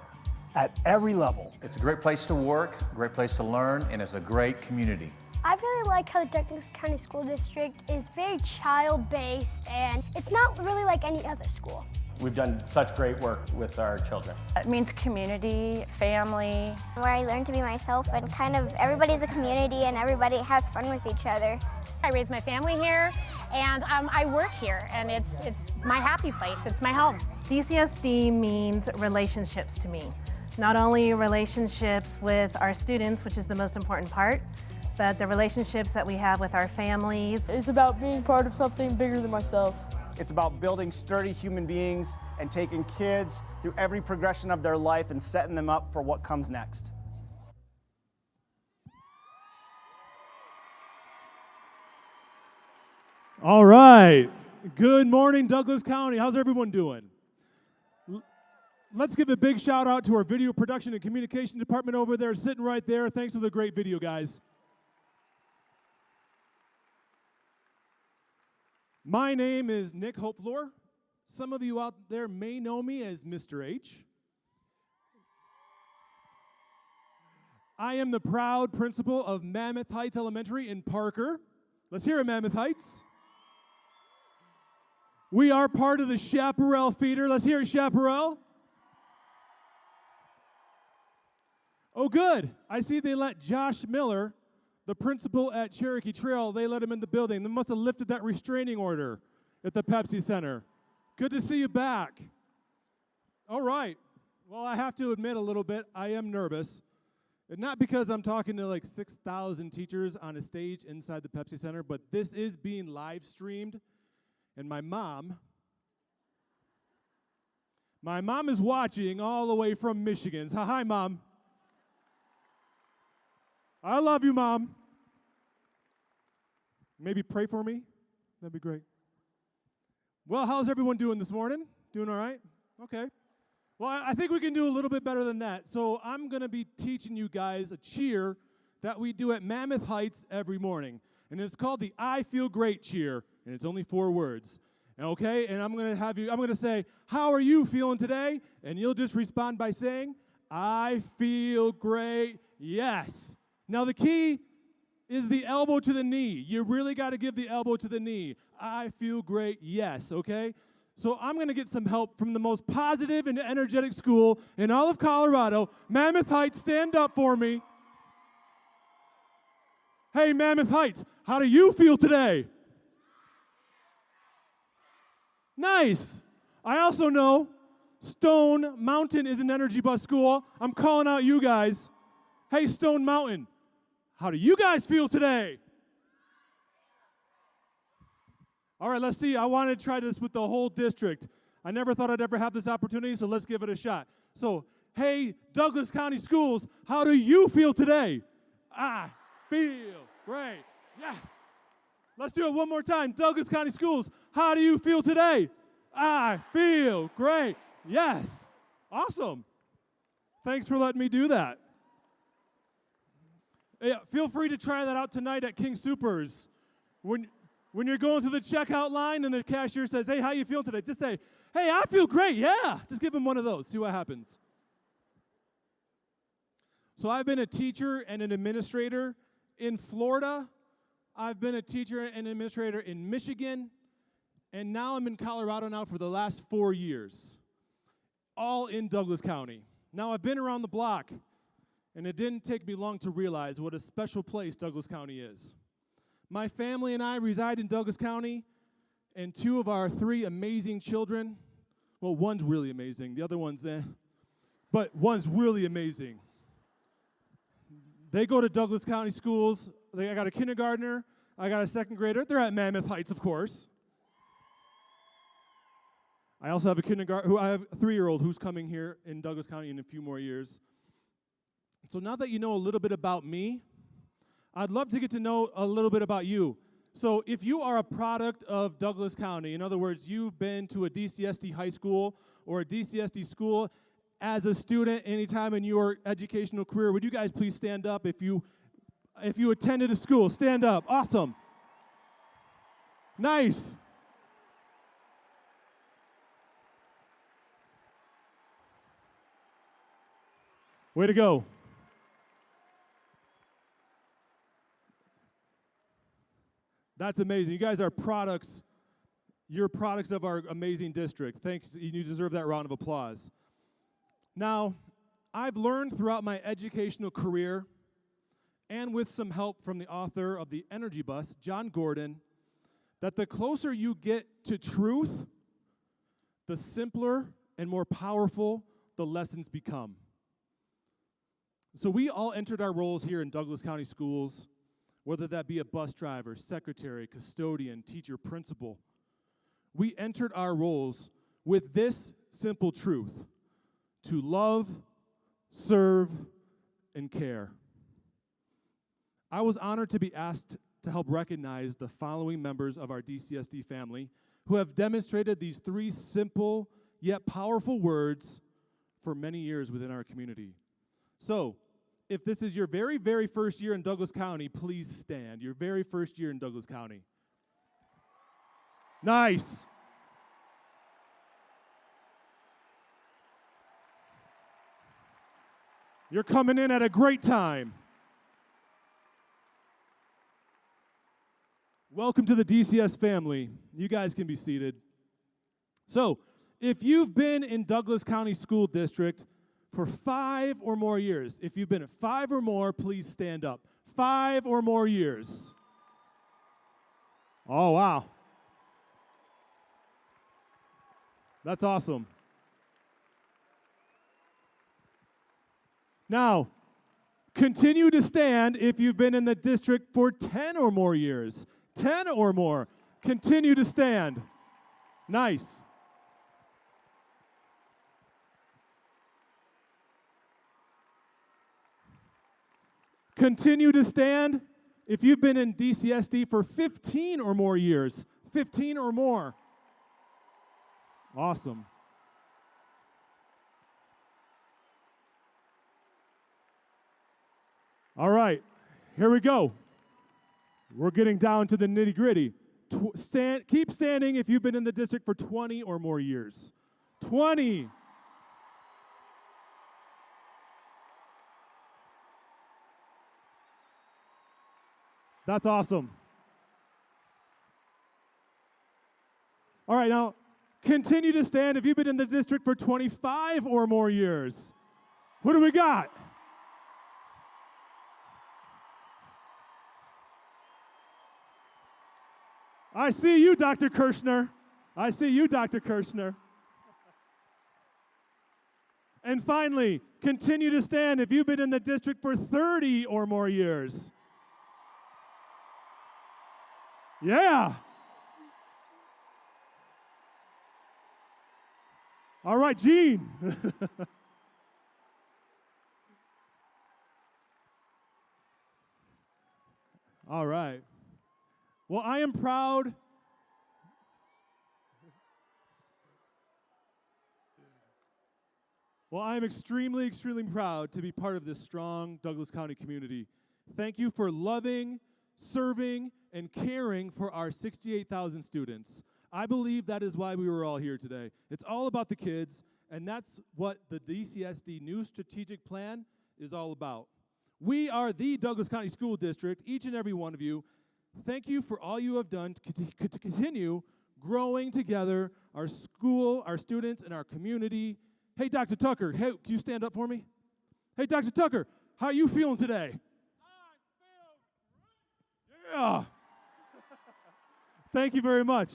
at every level. It's a great place to work, a great place to learn, and it's a great community. I really like how the Douglas County School District is very child-based, and it's not really like any other school. We've done such great work with our children. It means community, family. Where I learn to be myself and kind of everybody's a community and everybody has fun with each other. I raised my family here, and I work here, and it's my happy place. It's my home. DCSD means relationships to me. Not only relationships with our students, which is the most important part, but the relationships that we have with our families. It's about being part of something bigger than myself. It's about building sturdy human beings and taking kids through every progression of their life and setting them up for what comes next. All right. Good morning, Douglas County. How's everyone doing? Let's give a big shout out to our video production and communication department over there, sitting right there. Thanks for the great video, guys. My name is Nick Hopeflor. Some of you out there may know me as Mr. H. I am the proud principal of Mammoth Heights Elementary in Parker. Let's hear it, Mammoth Heights. We are part of the Chaparral Feeder. Let's hear it, Chaparral. Oh, good. I see they let Josh Miller, the principal at Cherokee Trail, they let him in the building. They must have lifted that restraining order at the Pepsi Center. Good to see you back. All right. Well, I have to admit a little bit, I am nervous. And not because I'm talking to like 6,000 teachers on a stage inside the Pepsi Center, but this is being live streamed. And my mom is watching all the way from Michigan. So, hi, Mom. I love you, Mom. Maybe pray for me. That'd be great. Well, how's everyone doing this morning? Doing all right? Okay. Well, I think we can do a little bit better than that. So I'm going to be teaching you guys a cheer that we do at Mammoth Heights every morning. And it's called the I Feel Great cheer. And it's only 4 words. Okay? And I'm going to say, how are you feeling today? And you'll just respond by saying, I feel great, yes. Now the key is the elbow to the knee. You really got to give the elbow to the knee. I feel great, yes, okay? So I'm going to get some help from the most positive and energetic school in all of Colorado. Mammoth Heights, stand up for me. Hey, Mammoth Heights, how do you feel today? Nice. I also know Stone Mountain is an Energy Bus school. I'm calling out you guys. Hey, Stone Mountain, how do you guys feel today? All right, let's see. I wanted to try this with the whole district. I never thought I'd ever have this opportunity, so let's give it a shot. So, hey, Douglas County Schools, how do you feel today? I feel great. Yes. Let's do it one more time. Douglas County Schools, how do you feel today? I feel great. Yes. Awesome. Thanks for letting me do that. Yeah, feel free to try that out tonight at King Soopers. When you're going through the checkout line and the cashier says, hey, how you feel today? Just say, hey, I feel great, yeah. Just give them one of those, see what happens. So I've been a teacher and an administrator in Florida. I've been a teacher and administrator in Michigan. And now I'm in Colorado now for the last 4 years, all in Douglas County. Now I've been around the block, and it didn't take me long to realize what a special place Douglas County is. My family and I reside in Douglas County, and 2 of our 3 amazing children, well, one's really amazing, the other one's but one's really amazing. They go to Douglas County schools. I got a kindergartner, I got a 2nd grader. They're at Mammoth Heights, of course. I also have I have a 3-year-old who's coming here in Douglas County in a few more years. So now that you know a little bit about me, I'd love to get to know a little bit about you. So if you are a product of Douglas County, in other words, you've been to a DCSD high school or a DCSD school as a student anytime in your educational career, would you guys please stand up if you attended a school? Stand up. Awesome. Nice. Way to go. That's amazing. You guys are products. You're products of our amazing district. Thanks. You deserve that round of applause. Now, I've learned throughout my educational career, and with some help from the author of The Energy Bus, John Gordon, that the closer you get to truth, the simpler and more powerful the lessons become. So we all entered our roles here in Douglas County Schools, whether that be a bus driver, secretary, custodian, teacher, principal. We entered our roles with this simple truth: to love, serve, and care. I was honored to be asked to help recognize the following members of our DCSD family who have demonstrated these three simple yet powerful words for many years within our community. So, if this is your very, very first year in Douglas County, please stand. Your very first year in Douglas County. Nice. You're coming in at a great time. Welcome to the DCS family. You guys can be seated. So, if you've been in Douglas County School District for 5 or more years, if you've been at 5 or more, please stand up. 5 or more years. Oh, wow. That's awesome. Now, continue to stand if you've been in the district for 10 or more years. 10 or more. Continue to stand. Nice. Continue to stand if you've been in DCSD for 15 or more years. 15 or more. Awesome. All right, here we go. We're getting down to the nitty-gritty. Keep standing if you've been in the district for 20 or more years. 20. That's awesome. All right, now continue to stand if you've been in the district for 25 or more years. Who do we got? I see you, Dr. Kirshner. I see you, Dr. Kirshner. And finally, continue to stand if you've been in the district for 30 or more years. Yeah. All right, Gene. All right. Well, I am proud. Well, I am extremely, extremely proud to be part of this strong Douglas County community. Thank you for loving, serving, and caring for our 68,000 students. I believe that is why we were all here today. It's all about the kids, and that's what the DCSD new strategic plan is all about. We are the Douglas County School District, each and every one of you. Thank you for all you have done to continue growing together, our school, our students, and our community. Hey, Dr. Tucker, hey, can you stand up for me? Hey, Dr. Tucker, how are you feeling today? Yeah. Thank you very much.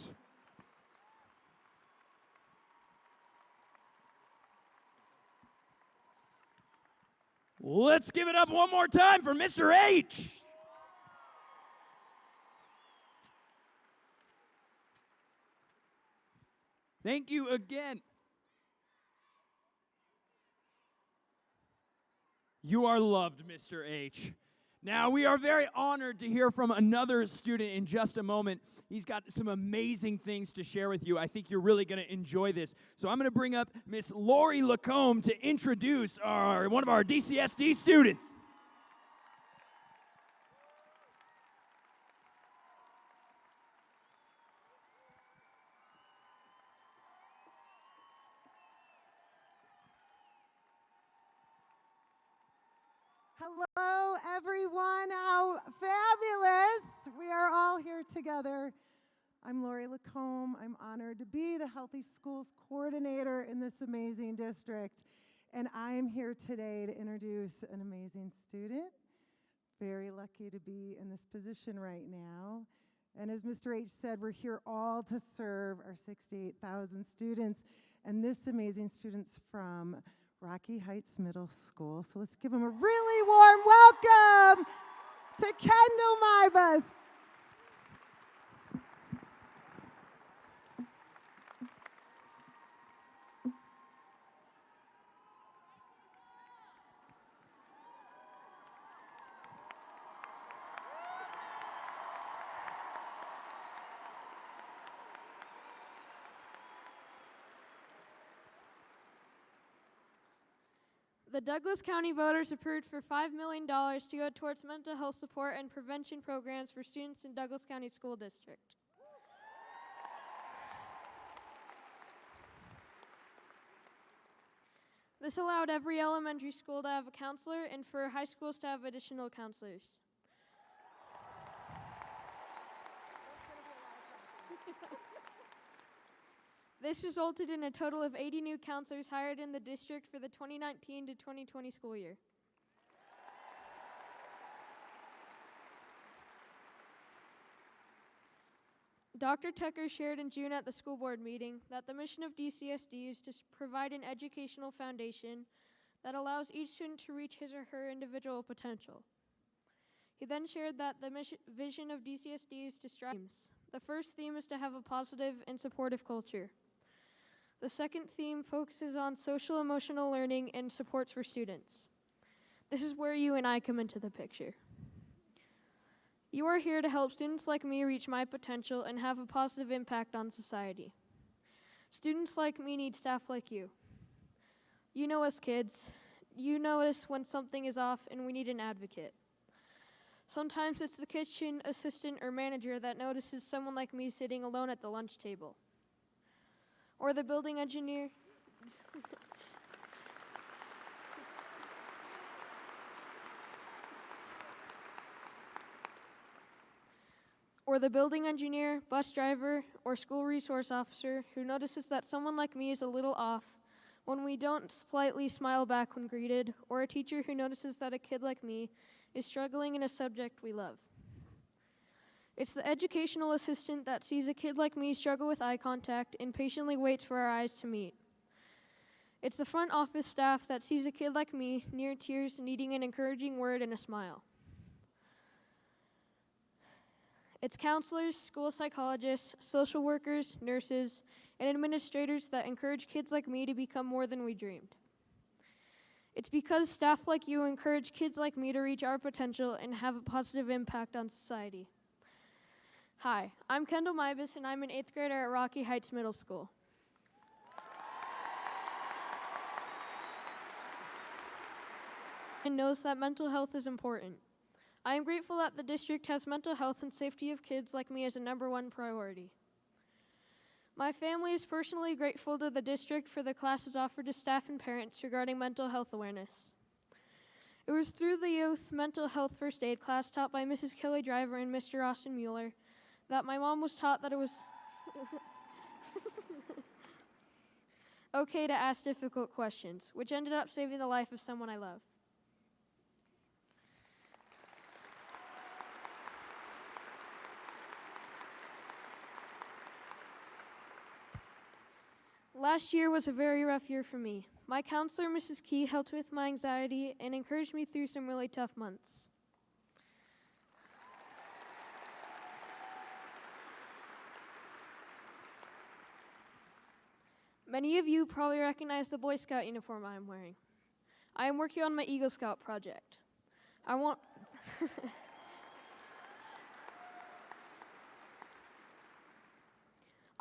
Let's give it up one more time for Mr. H. Thank you again. You are loved, Mr. H. Now, we are very honored to hear from another student in just a moment. He's got some amazing things to share with you. I think you're really going to enjoy this. So I'm going to bring up Miss Lori Lacombe to introduce one of our DCSD students. Hello, everyone. How fabulous. We are all here together. I'm Lori Lacombe. I'm honored to be the Healthy Schools Coordinator in this amazing district. And I am here today to introduce an amazing student. Very lucky to be in this position right now. And as Mr. H said, we're here all to serve our 68,000 students and this amazing students from Rocky Heights Middle School. So let's give them a really warm welcome to Kendall Mybus. The Douglas County voters approved for $5 million to go towards mental health support and prevention programs for students in Douglas County School District. This allowed every elementary school to have a counselor and for high schools to have additional counselors. This resulted in a total of 80 new counselors hired in the district for the 2019 to 2020 school year. Dr. Tucker shared in June at the school board meeting that the mission of DCSD is to provide an educational foundation that allows each student to reach his or her individual potential. He then shared that the vision of DCSD is to strive. The first theme is to have a positive and supportive culture. The second theme focuses on social emotional learning and supports for students. This is where you and I come into the picture. You are here to help students like me reach my potential and have a positive impact on society. Students like me need staff like you. You know us kids. You notice when something is off and we need an advocate. Sometimes it's the kitchen assistant or manager that notices someone like me sitting alone at the lunch table. Or the building engineer. Or the building engineer, bus driver, or school resource officer who notices that someone like me is a little off when we don't slightly smile back when greeted, or a teacher who notices that a kid like me is struggling in a subject we love. It's the educational assistant that sees a kid like me struggle with eye contact and patiently waits for our eyes to meet. It's the front office staff that sees a kid like me near tears needing an encouraging word and a smile. It's counselors, school psychologists, social workers, nurses, and administrators that encourage kids like me to become more than we dreamed. It's because staff like you encourage kids like me to reach our potential and have a positive impact on society. Hi, I'm Kendall Mybus, and I'm an 8th grader at Rocky Heights Middle School. And knows that mental health is important. I am grateful that the district has mental health and safety of kids like me as a #1 priority. My family is personally grateful to the district for the classes offered to staff and parents regarding mental health awareness. It was through the youth mental health first aid class taught by Mrs. Kelly Driver and Mr. Austin Mueller that my mom was taught that it was okay to ask difficult questions, which ended up saving the life of someone I love. Last year was a very rough year for me. My counselor, Mrs. Key, helped with my anxiety and encouraged me through some really tough months. Many of you probably recognize the Boy Scout uniform I am wearing. I am working on my Eagle Scout project. I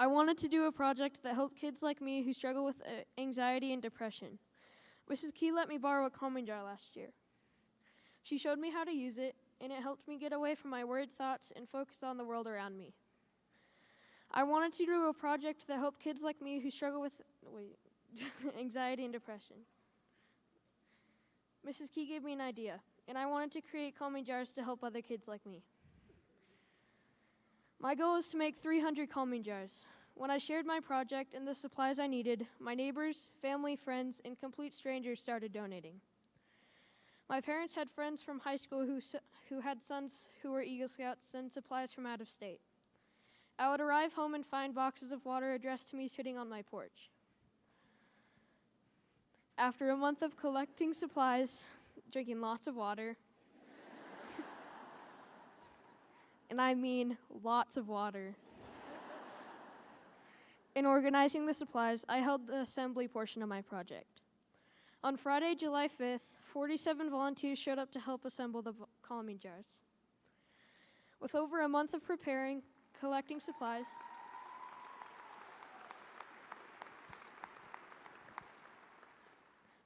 wanted to do a project that helped kids like me who struggle with anxiety and depression. Mrs. Key let me borrow a calming jar last year. She showed me how to use it, and it helped me get away from my worried thoughts and focus on the world around me. I wanted to do a project that helped kids like me who struggle with anxiety and depression. Mrs. Key gave me an idea. and I wanted to create calming jars to help other kids like me. My goal is to make 300 calming jars. When I shared my project and the supplies I needed, my neighbors, family, friends, and complete strangers started donating. My parents had friends from high school who had sons who were Eagle Scouts send supplies from out of state. I would arrive home and find boxes of water addressed to me sitting on my porch. After a month of collecting supplies, drinking lots of water, and I mean lots of water, in organizing the supplies, I held the assembly portion of my project. On Friday, July 5th, 47 volunteers showed up to help assemble the calming jars. With over a month of preparing, collecting supplies,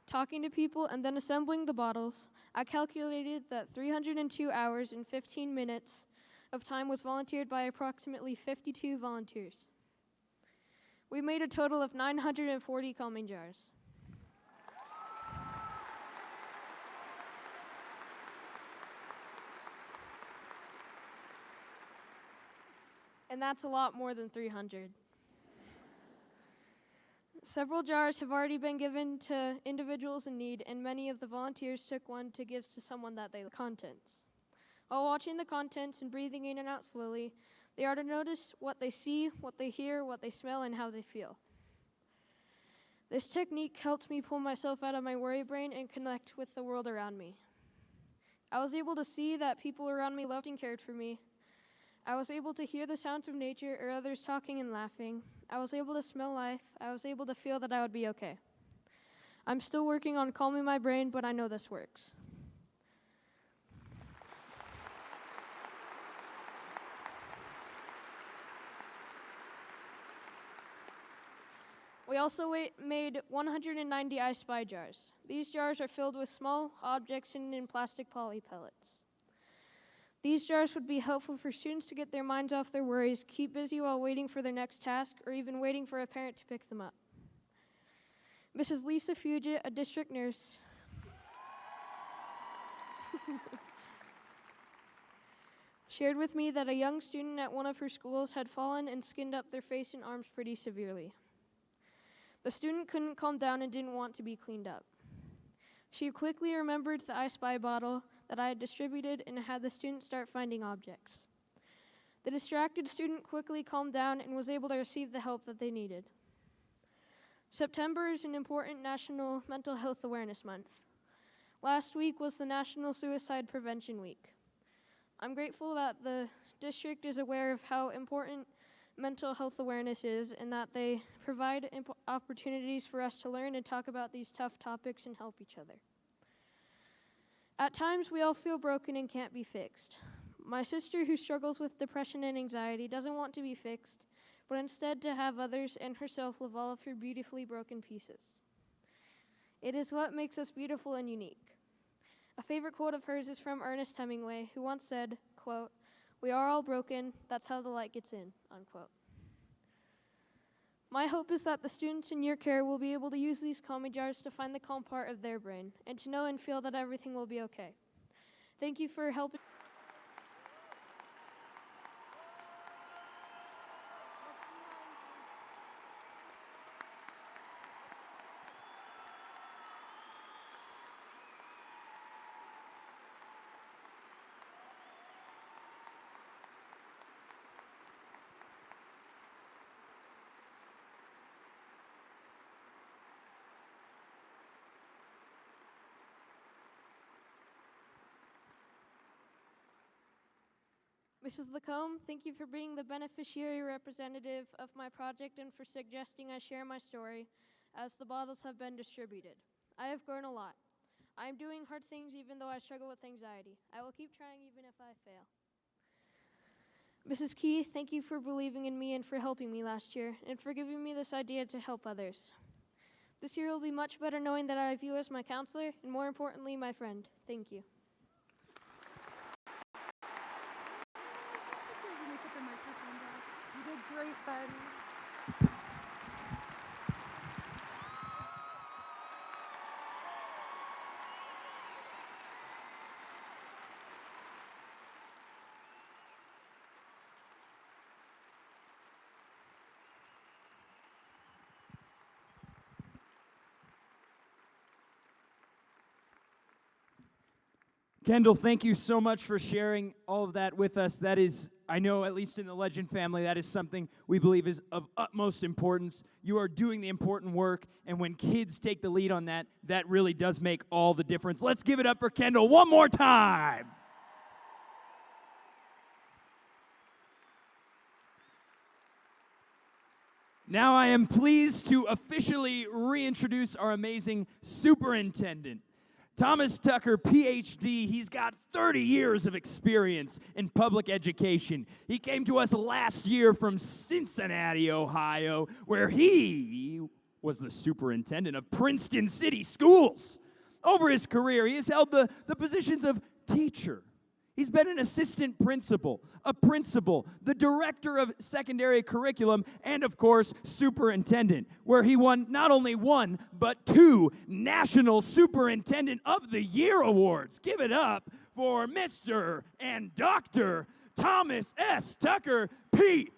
talking to people, and then assembling the bottles, I calculated that 302 hours and 15 minutes of time was volunteered by approximately 52 volunteers. We made a total of 940 calming jars. And that's a lot more than 300. Several jars have already been given to individuals in need, and many of the volunteers took one to give to someone that they contents. While watching the contents and breathing in and out slowly, they are to notice what they see, what they hear, what they smell, and how they feel. This technique helped me pull myself out of my worry brain and connect with the world around me. I was able to see that people around me loved and cared for me. I was able to hear the sounds of nature or others talking and laughing. I was able to smell life. I was able to feel that I would be okay. I'm still working on calming my brain, but I know this works. We also made 190 I Spy jars. These jars are filled with small objects hidden in plastic poly pellets. These jars would be helpful for students to get their minds off their worries, keep busy while waiting for their next task, or even waiting for a parent to pick them up. Mrs. Lisa Fugit, a district nurse, shared with me that a young student at one of her schools had fallen and skinned up their face and arms pretty severely. The student couldn't calm down and didn't want to be cleaned up. She quickly remembered the I Spy bottle that I had distributed and had the student start finding objects. The distracted student quickly calmed down and was able to receive the help that they needed. September is an important National Mental Health Awareness Month. Last week was the National Suicide Prevention Week. I'm grateful that the district is aware of how important mental health awareness is and that they provide opportunities for us to learn and talk about these tough topics and help each other. At times, we all feel broken and can't be fixed. My sister, who struggles with depression and anxiety, doesn't want to be fixed, but instead to have others and herself live all of her beautifully broken pieces. It is what makes us beautiful and unique. A favorite quote of hers is from Ernest Hemingway, who once said, quote, "We are all broken, that's how the light gets in," unquote. My hope is that the students in your care will be able to use these calming jars to find the calm part of their brain and to know and feel that everything will be okay. Thank you for helping. Mrs. Lacombe, thank you for being the beneficiary representative of my project and for suggesting I share my story as the bottles have been distributed. I have grown a lot. I am doing hard things even though I struggle with anxiety. I will keep trying even if I fail. Mrs. Key, thank you for believing in me and for helping me last year and for giving me this idea to help others. This year will be much better knowing that I have you as my counselor and more importantly, my friend. Thank you. You did great, buddy. Kendall, thank you so much for sharing all of that with us. That is, I know, at least in the Legend family, that is something we believe is of utmost importance. You are doing the important work, and when kids take the lead on that, that really does make all the difference. Let's give it up for Kendall one more time. Now I am pleased to officially reintroduce our amazing superintendent. Thomas Tucker, PhD, he's got 30 years of experience in public education. He came to us last year from Cincinnati, Ohio, where he was the superintendent of Princeton City Schools. Over his career, he has held the positions of teacher. He's been an assistant principal, a principal, the director of secondary curriculum, and of course, superintendent, where he won not only one, but 2 National Superintendent of the Year awards. Give it up for Mr. and Dr. Thomas S. Tucker, PhD.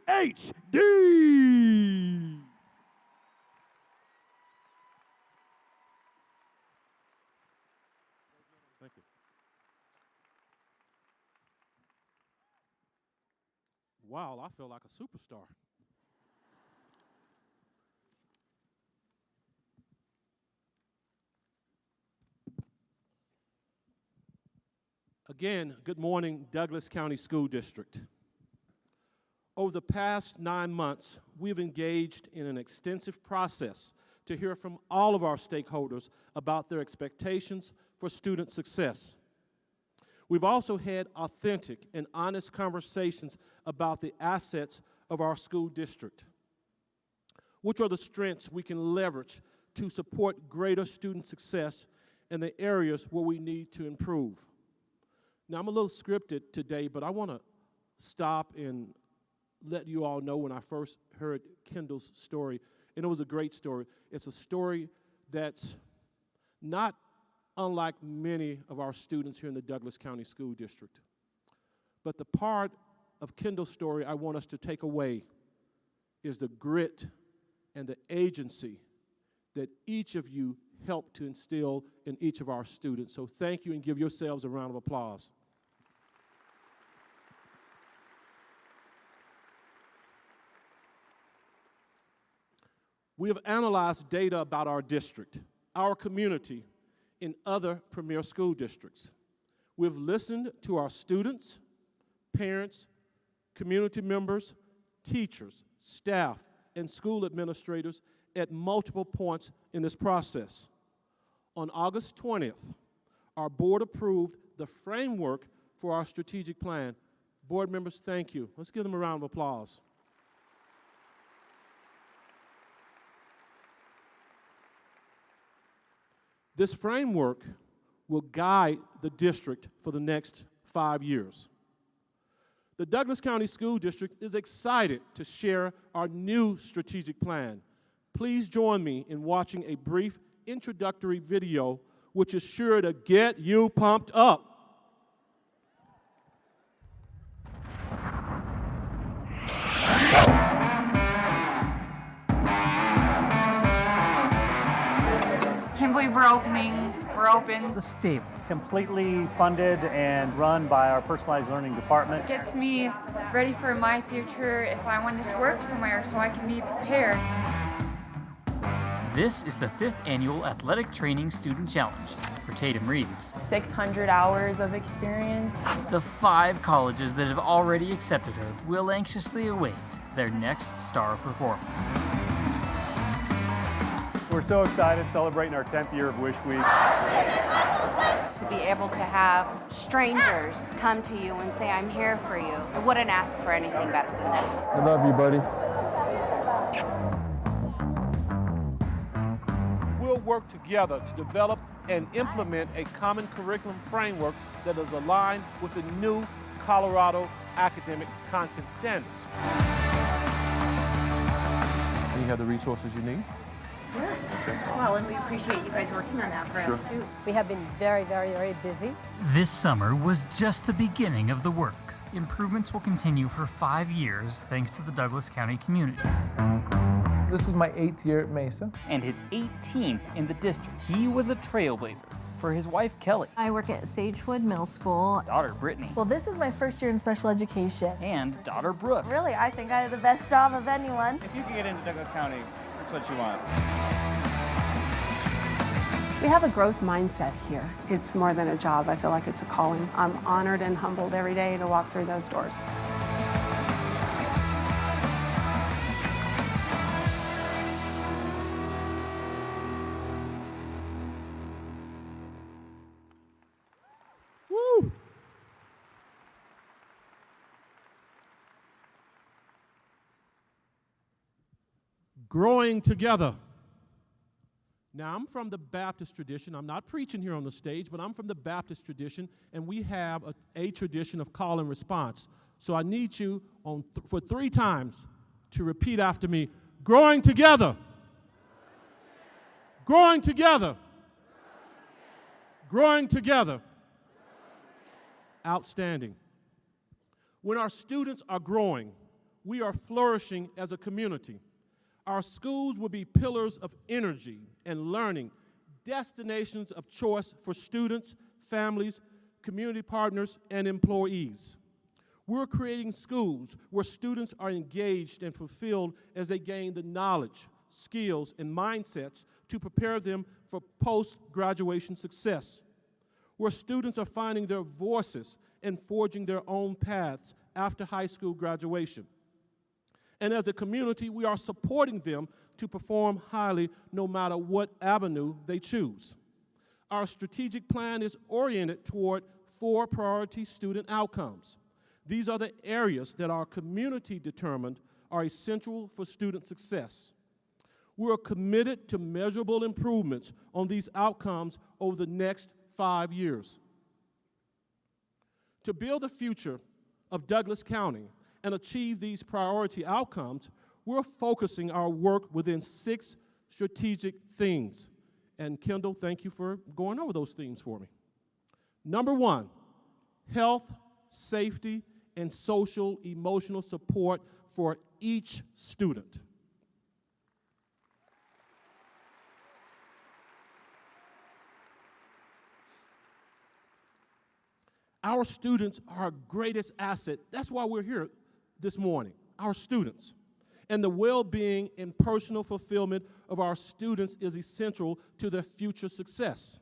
Thank you. Wow, I feel like a superstar. Again, good morning, Douglas County School District. Over the past 9 months, we've engaged in an extensive process to hear from all of our stakeholders about their expectations for student success. We've also had authentic and honest conversations about the assets of our school district. Which are the strengths we can leverage to support greater student success in the areas where we need to improve? Now, I'm a little scripted today, but I want to stop and let you all know when I first heard Kendall's story, and it was a great story. It's a story that's not unlike many of our students here in the Douglas County School District. But the part of Kendall's story I want us to take away is the grit and the agency that each of you helped to instill in each of our students. So thank you, and give yourselves a round of applause. We have analyzed data about our district, our community, in other premier school districts. We've listened to our students, parents, community members, teachers, staff, and school administrators at multiple points in this process. On August 20th, our board approved the framework for our strategic plan. Board members, thank you. Let's give them a round of applause. This framework will guide the district for the next 5 years. The Douglas County School District is excited to share our new strategic plan. Please join me in watching a brief introductory video, which is sure to get you pumped up. Can't believe we're opening. We're open. The STEAM, completely funded and run by our personalized learning department. Gets me ready for my future if I wanted to work somewhere so I can be prepared. This is the 5th annual Athletic Training Student Challenge for Tatum Reeves. 600 hours of experience. The 5 colleges that have already accepted her will anxiously await their next star performer. We're so excited celebrating our 10th year of Wish Week. To be able to have strangers come to you and say, I'm here for you. I wouldn't ask for anything better than this. I love you, buddy. We'll work together to develop and implement a common curriculum framework that is aligned with the new Colorado academic content standards. You have the resources you need? Yes. Well, and we appreciate you guys working on that for us, too. We have been very, very, very busy. This summer was just the beginning of the work. Improvements will continue for 5 years thanks to the Douglas County community. This is my 8th year at Mesa. And his 18th in the district. He was a trailblazer For his wife, Kelly. I work at Sagewood Middle School. Daughter, Brittany. Well, this is my first year in special education. And daughter, Brooke. Really, I think I have the best job of anyone. If you can get into Douglas County, that's what you want. We have a growth mindset here. It's more than a job. I feel like it's a calling. I'm honored and humbled every day to walk through those doors. Woo! Growing together. Now, I'm from the Baptist tradition. I'm not preaching here on the stage, but I'm from the Baptist tradition, and we have a tradition of call and response. So I need you for 3 times to repeat after me. Growing together. Growing together. Growing together. Outstanding. When our students are growing, we are flourishing as a community. Our schools will be pillars of energy and learning, destinations of choice for students, families, community partners, and employees. We're creating schools where students are engaged and fulfilled as they gain the knowledge, skills, and mindsets to prepare them for post-graduation success, where students are finding their voices and forging their own paths after high school graduation. And as a community, we are supporting them to perform highly no matter what avenue they choose. Our strategic plan is oriented toward 4 priority student outcomes. These are the areas that our community determined are essential for student success. We are committed to measurable improvements on these outcomes over the next 5 years. To build the future of Douglas County and achieve these priority outcomes, we're focusing our work within 6 strategic themes. And Kendall, thank you for going over those themes for me. Number 1, health, safety, and social emotional support for each student. Our students are our greatest asset. That's why we're here this morning, our students. And the well-being and personal fulfillment of our students is essential to their future success.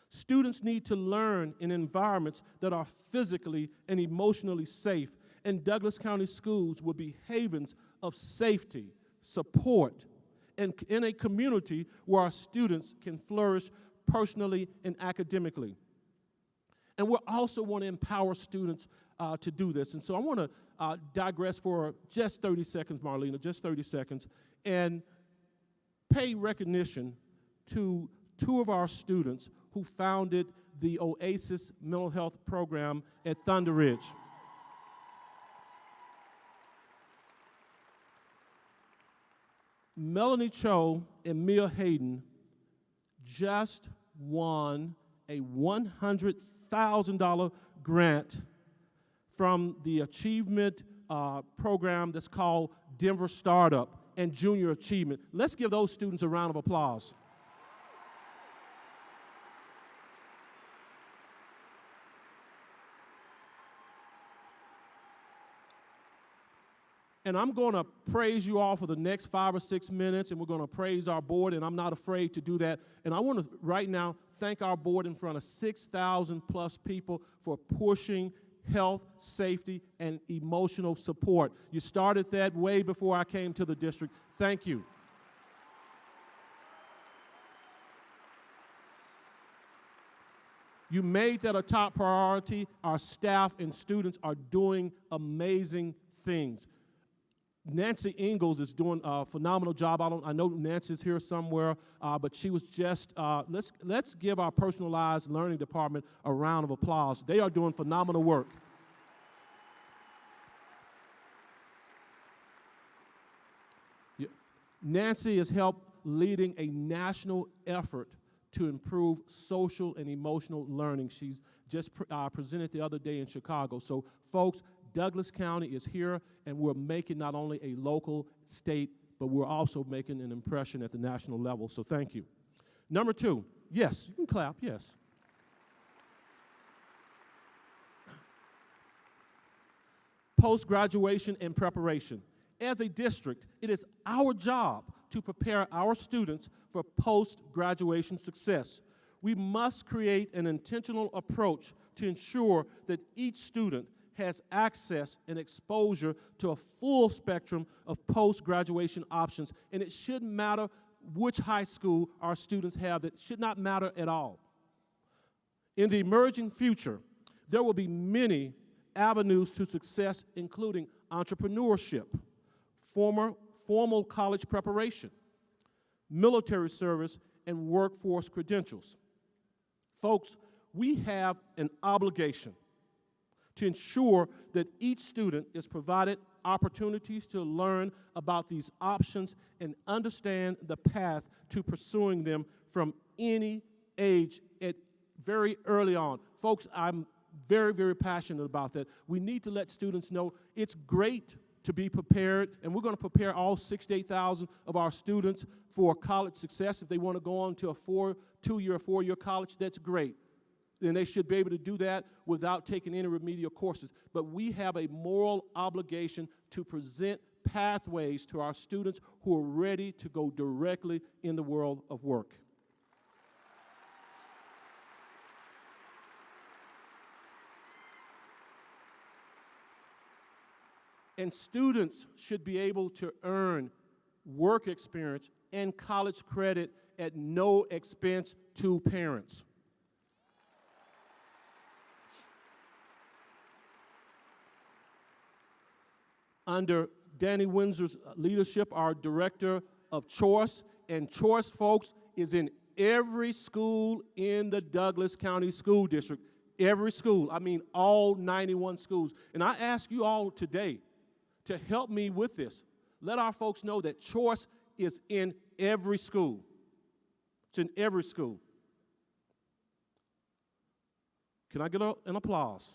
Students need to learn in environments that are physically and emotionally safe, and Douglas County schools will be havens of safety, support, and in a community where our students can flourish personally and academically. And we also want to empower students to do this. And so I want to digress for just 30 seconds, Marlena, just 30 seconds, and pay recognition to 2 of our students who founded the Oasis Mental Health Program at Thunder Ridge. Melanie Cho and Mia Hayden just won a $100,000 grant from the achievement program that's called Denver Startup and Junior Achievement. Let's give those students a round of applause. And I'm going to praise you all for the next 5 or 6 minutes, and we're going to praise our board, and I'm not afraid to do that. And I want to right now thank our board in front of 6,000 plus people for pushing health, safety, and emotional support. You started that way before I came to the district. Thank you. You made that a top priority. Our staff and students are doing amazing things. Nancy Ingalls is doing a phenomenal job. I know Nancy's here somewhere, but she was just, let's give our personalized learning department a round of applause. They are doing phenomenal work. Nancy has helped leading a national effort to improve social and emotional learning. She's just presented the other day in Chicago. So folks, Douglas County is here, and we're making not only a local, state, but we're also making an impression at the national level. So thank you. Number 2, yes, you can clap, yes. post-graduation and preparation. As a district, it is our job to prepare our students for post-graduation success. We must create an intentional approach to ensure that each student has access and exposure to a full spectrum of post-graduation options, and it shouldn't matter which high school our students have. That should not matter at all. In the emerging future, there will be many avenues to success, including entrepreneurship, formal college preparation, military service, and workforce credentials. Folks, we have an obligation to ensure that each student is provided opportunities to learn about these options and understand the path to pursuing them from any age at very early on. Folks, I'm very, very passionate about that. We need to let students know it's great to be prepared, and we're going to prepare all 6,000 to 8,000 of our students for college success. If they want to go on to a 2-year or 4-year college, that's great. And they should be able to do that without taking any remedial courses. But we have a moral obligation to present pathways to our students who are ready to go directly in the world of work. And students should be able to earn work experience and college credit at no expense to parents. Under Danny Windsor's leadership, our director of choice, and choice, folks, is in every school in the Douglas County School District. Every school, I mean all 91 schools. And I ask you all today to help me with this. Let our folks know that choice is in every school. It's in every school. Can I get an applause?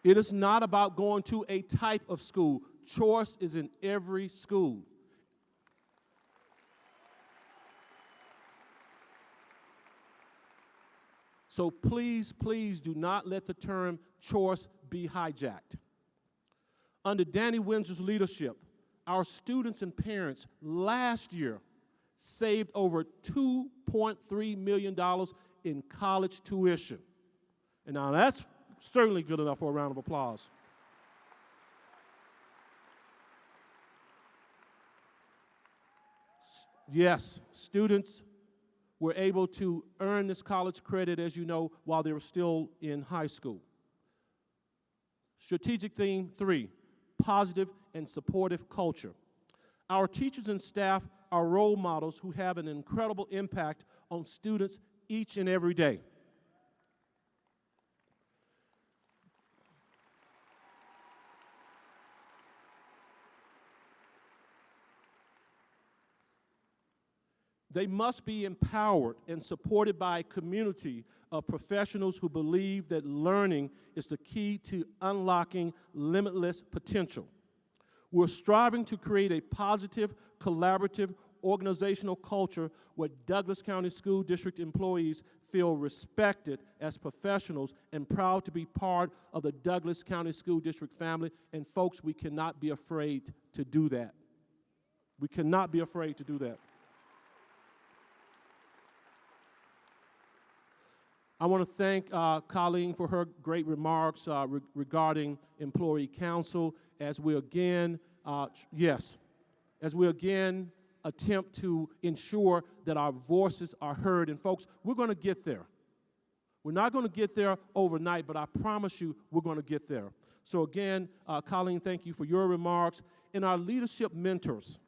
It is not about going to a type of school. Choice is in every school. So please, please do not let the term choice be hijacked. Under Danny Windsor's leadership, our students and parents last year saved over $2.3 million in college tuition. And now that's certainly good enough for a round of applause. Yes, students were able to earn this college credit, as you know, while they were still in high school. Strategic theme 3, positive and supportive culture. Our teachers and staff are role models who have an incredible impact on students each and every day. They must be empowered and supported by a community of professionals who believe that learning is the key to unlocking limitless potential. We're striving to create a positive, collaborative, organizational culture where Douglas County School District employees feel respected as professionals and proud to be part of the Douglas County School District family. And folks, we cannot be afraid to do that. We cannot be afraid to do that. I want to thank Colleen for her great remarks regarding employee council as we again, attempt to ensure that our voices are heard. And folks, we're going to get there. We're not going to get there overnight, but I promise you we're going to get there. So again, Colleen, thank you for your remarks. And our leadership mentors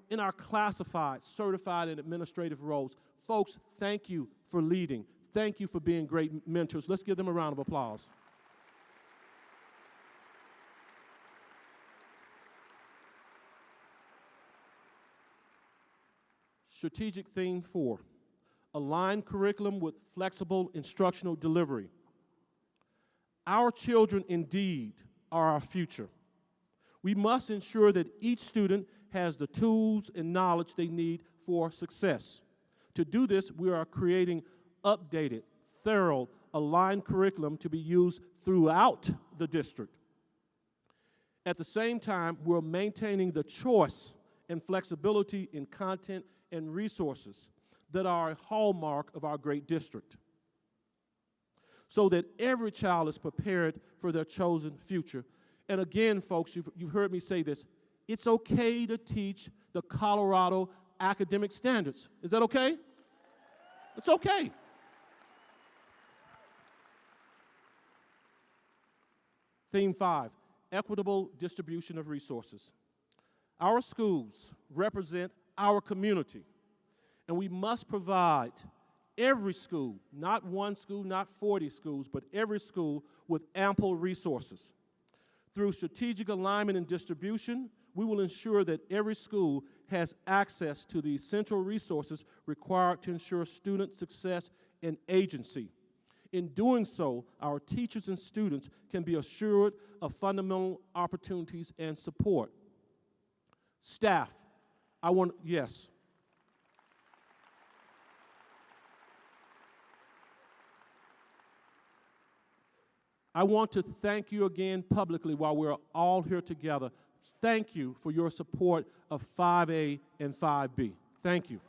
in our classified, certified, and administrative roles. Folks, thank you for leading. Thank you for being great mentors. Let's give them a round of applause. Strategic theme 4, align curriculum with flexible instructional delivery. Our children indeed are our future. We must ensure that each student has the tools and knowledge they need for success. To do this, we are creating updated, thorough, aligned curriculum to be used throughout the district. At the same time, we're maintaining the choice and flexibility in content and resources that are a hallmark of our great district, so that every child is prepared for their chosen future. And again, folks, you've heard me say this, it's okay to teach the Colorado academic standards. Is that okay? It's okay. Theme 5, equitable distribution of resources. Our schools represent our community, and we must provide every school, not one school, not 40 schools, but every school with ample resources. Through strategic alignment and distribution, we will ensure that every school has access to the essential resources required to ensure student success and agency. In doing so, our teachers and students can be assured of fundamental opportunities and support. Staff, yes. I want to thank you again publicly while we're all here together. Thank you for your support of 5A and 5B. Thank you.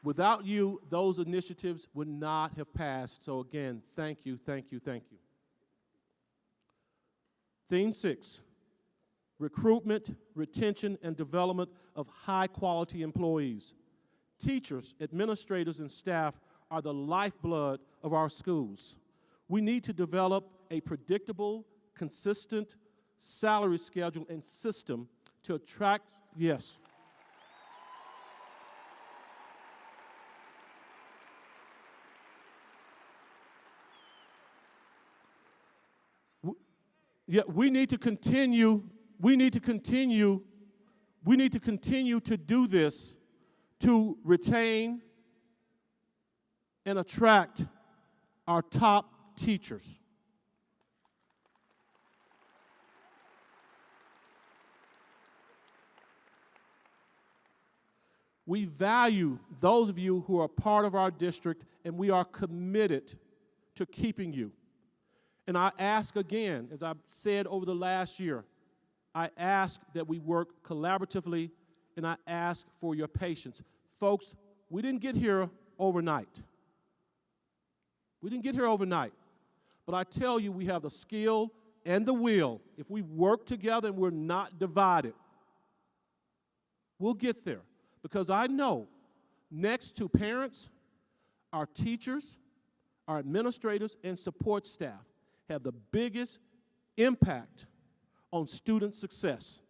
Without you, those initiatives would not have passed. So again, thank you, thank you, thank you. Theme 6, recruitment, retention, and development of high-quality employees. Teachers, administrators, and staff are the lifeblood of our schools. We need to develop a predictable, consistent salary schedule and system to attract, yes. We need to continue to do this to retain and attract our top teachers. We value those of you who are part of our district, and we are committed to keeping you. And I ask again, as I've said over the last year, I ask that we work collaboratively, and I ask for your patience. Folks, we didn't get here overnight. We didn't get here overnight. But I tell you, we have the skill and the will. If we work together and we're not divided, we'll get there. Because I know, next to parents, our teachers, our administrators, and support staff have the biggest impact on student success.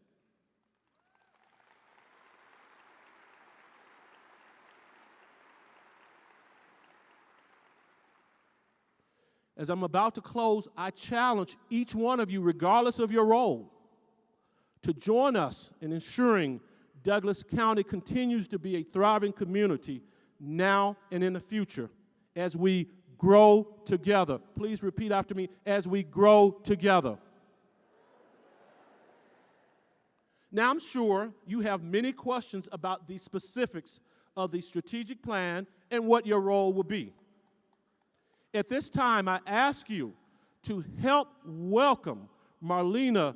As I'm about to close, I challenge each one of you, regardless of your role, to join us in ensuring Douglas County continues to be a thriving community now and in the future as we grow together. Please repeat after me, as we grow together. Now, I'm sure you have many questions about the specifics of the strategic plan and what your role will be. At this time, I ask you to help welcome Marlena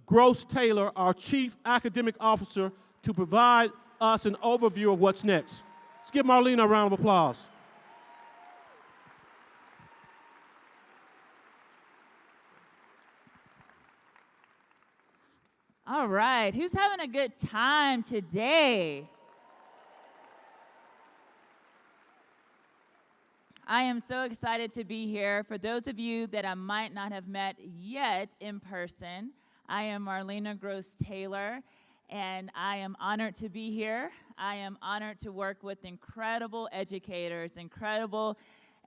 Gross-Taylor, our Chief Academic Officer, to provide us an overview of what's next. Let's give Marlena a round of applause. All right, who's having a good time today? I am so excited to be here. For those of you that I might not have met yet in person, I am Marlena Gross-Taylor, and I am honored to be here. I am honored to work with incredible educators, incredible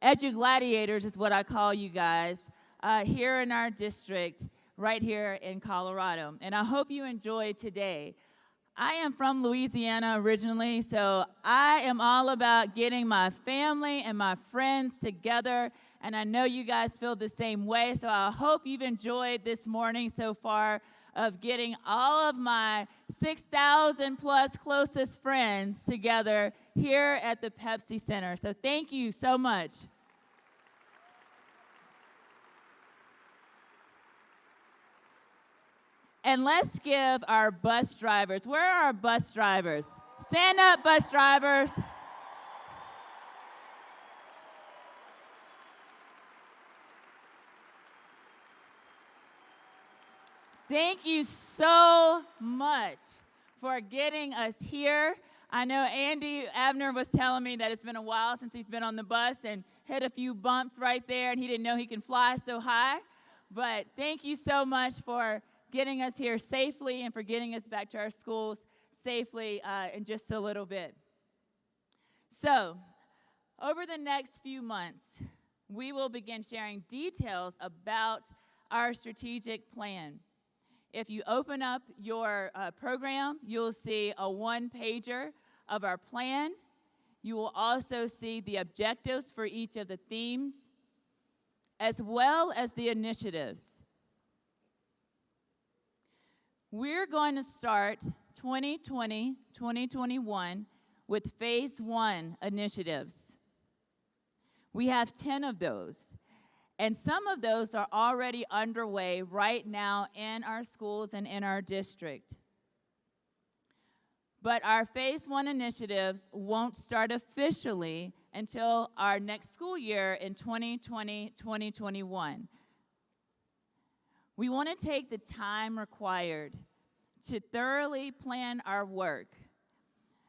edu-gladiators is what I call you guys, here in our district, right here in Colorado. And I hope you enjoy today. I am from Louisiana originally, so I am all about getting my family and my friends together, and I know you guys feel the same way, so I hope you've enjoyed this morning so far. of getting all of my 6,000 plus closest friends together here at the Pepsi Center. So thank you so much. And let's give our bus drivers, where are our bus drivers? Stand up, bus drivers. Thank you so much for getting us here. I know Andy Abner was telling me that it's been a while since he's been on the bus and hit a few bumps right there, and he didn't know he can fly so high. But thank you so much for getting us here safely and for getting us back to our schools safely in just a little bit. So, over the next few months, we will begin sharing details about our strategic plan. If you open up your program, you'll see a one-pager of our plan. You will also see the objectives for each of the themes, as well as the initiatives. We're going to start 2020-2021 with Phase 1 initiatives. We have 10 of those. And some of those are already underway right now in our schools and in our district. But our Phase 1 initiatives won't start officially until our next school year in 2020-2021. We want to take the time required to thoroughly plan our work.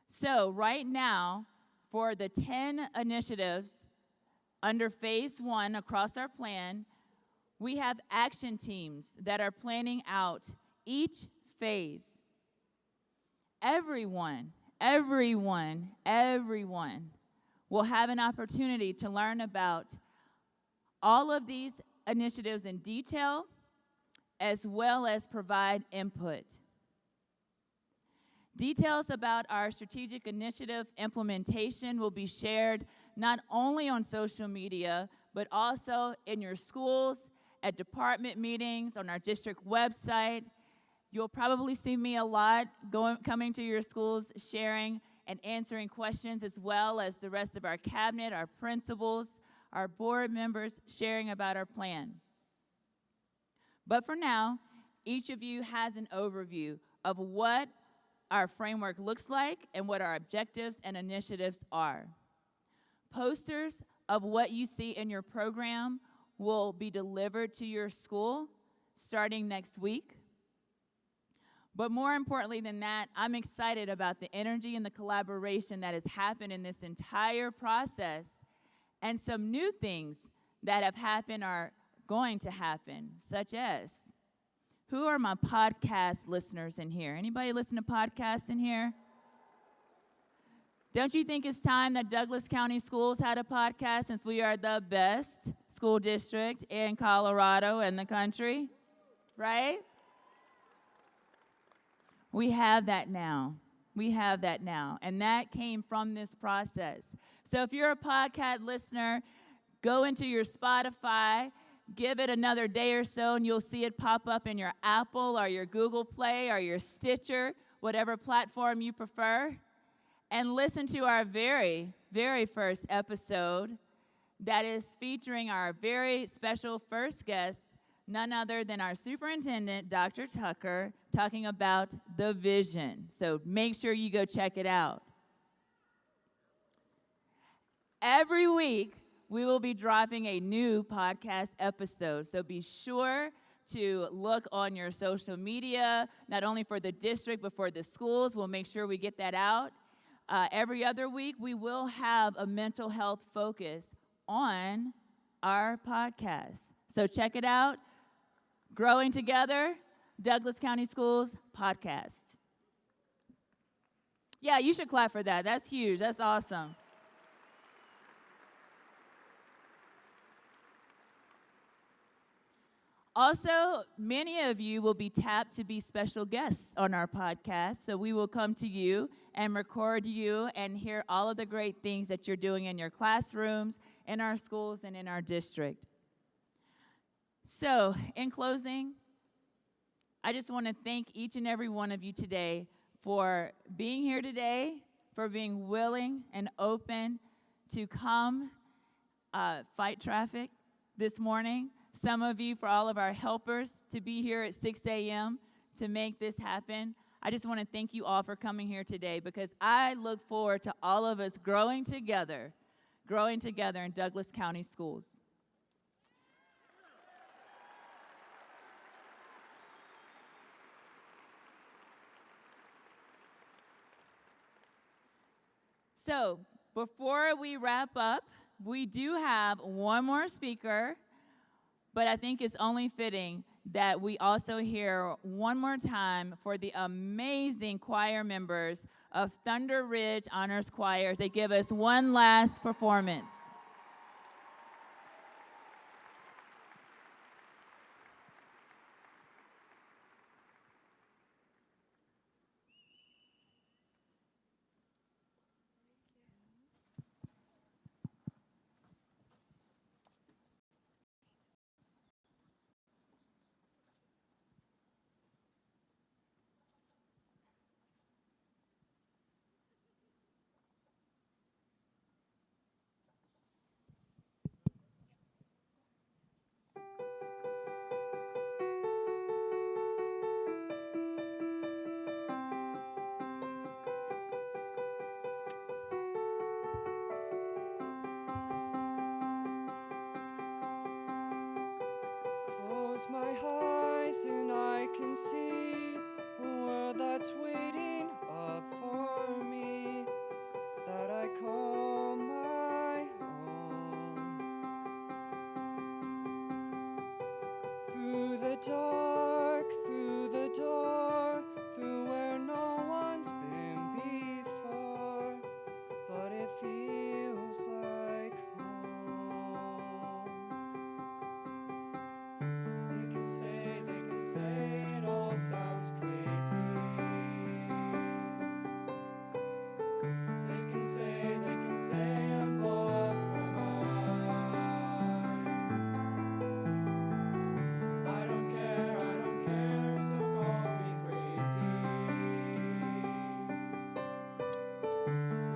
So right now, for the 10 initiatives under Phase 1 across our plan, we have action teams that are planning out each phase. Everyone will have an opportunity to learn about all of these initiatives in detail, as well as provide input. Details about our strategic initiative implementation will be shared not only on social media, but also in your schools, at department meetings, on our district website. You'll probably see me a lot coming to your schools, sharing and answering questions, as well as the rest of our cabinet, our principals, our board members sharing about our plan. But for now, each of you has an overview of what our framework looks like and what our objectives and initiatives are. Posters of what you see in your program will be delivered to your school starting next week. But more importantly than that, I'm excited about the energy and the collaboration that has happened in this entire process, and some new things that have happened are going to happen, such as, who are my podcast listeners in here? Anybody listen to podcasts in here? Don't you think it's time that Douglas County Schools had a podcast, since we are the best school district in Colorado and the country, right? We have that now. We have that now, and that came from this process. So if you're a podcast listener, go into your Spotify, give it another day or so, and you'll see it pop up in your Apple or your Google Play or your Stitcher, whatever platform you prefer, and listen to our very, very first episode that is featuring our very special first guest, none other than our superintendent, Dr. Tucker, talking about the vision. So make sure you go check it out. Every week, we will be dropping a new podcast episode, so be sure to look on your social media, not only for the district, but for the schools. We'll make sure we get that out. Every other week, we will have a mental health focus on our podcast. So check it out. Growing Together, Douglas County Schools podcast. Yeah, you should clap for that. That's huge. That's awesome. Also, many of you will be tapped to be special guests on our podcast, so we will come to you and record you and hear all of the great things that you're doing in your classrooms, in our schools, and in our district. So, in closing, I just want to thank each and every one of you today for being here today, for being willing and open to come fight traffic this morning. Some of you, for all of our helpers, to be here at 6 a.m. to make this happen. I just want to thank you all for coming here today, because I look forward to all of us growing together in Douglas County Schools. So, before we wrap up, we do have one more speaker, but I think it's only fitting that we also hear one more time for the amazing choir members of Thunder Ridge Honors Choir as they give us one last performance. Close my eyes and I can see a world that's waiting up for me, that I call my own. Through the dark, through the door, through where no one's been before, but it feels like They can say it all sounds crazy. They can say I've lost my mind. I don't care, so call me crazy.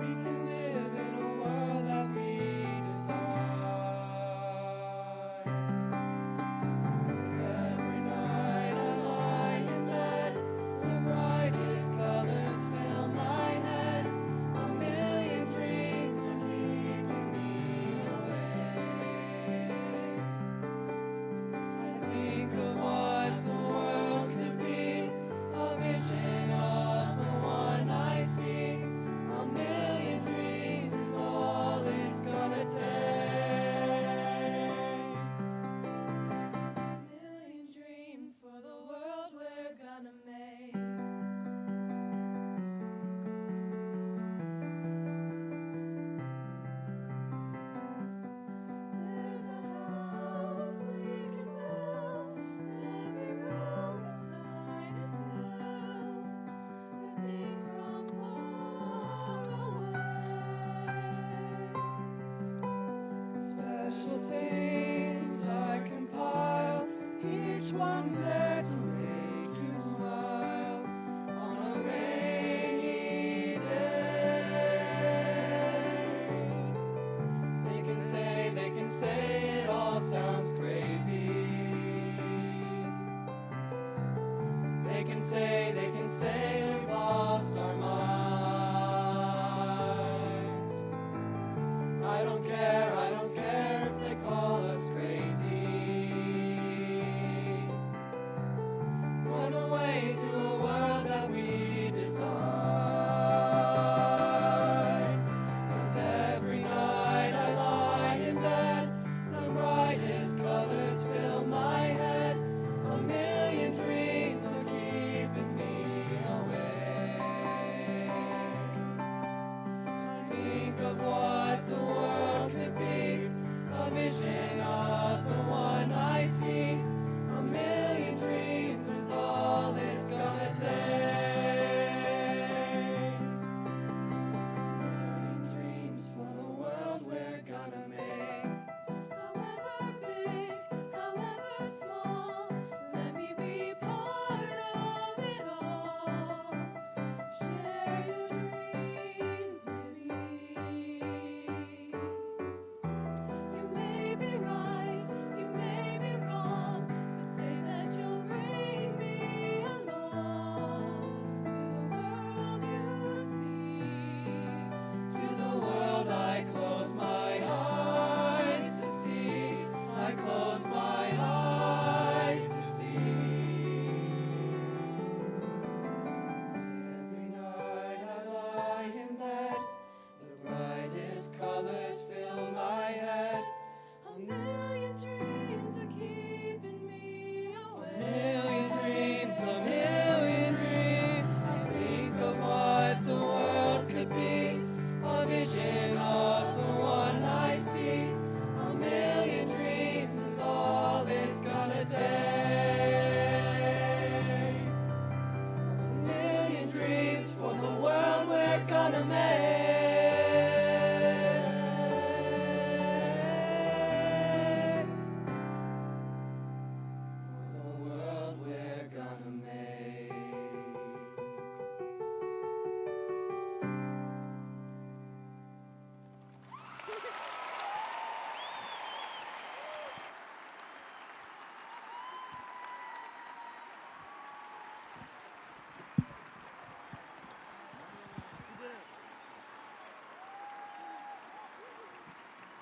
We can live in a world that we design. Every night I lie in bed, the brightest colors fill my head. A million dreams are keeping me awake. I think of what the world could be, a vision of the one I see. A million dreams is all it's gonna take. Dreams for the world we're gonna make. There's a house we can build, every room inside is filled with things from far away. Special things I compile, each one there to make you smile on a rainy day. They can say it all sounds crazy. They can say we've lost our minds. I don't care if they call us crazy. Run away to a world that we design. 'Cause every night I lie in bed, the brightest colors fill my head. A million dreams are keeping me awake.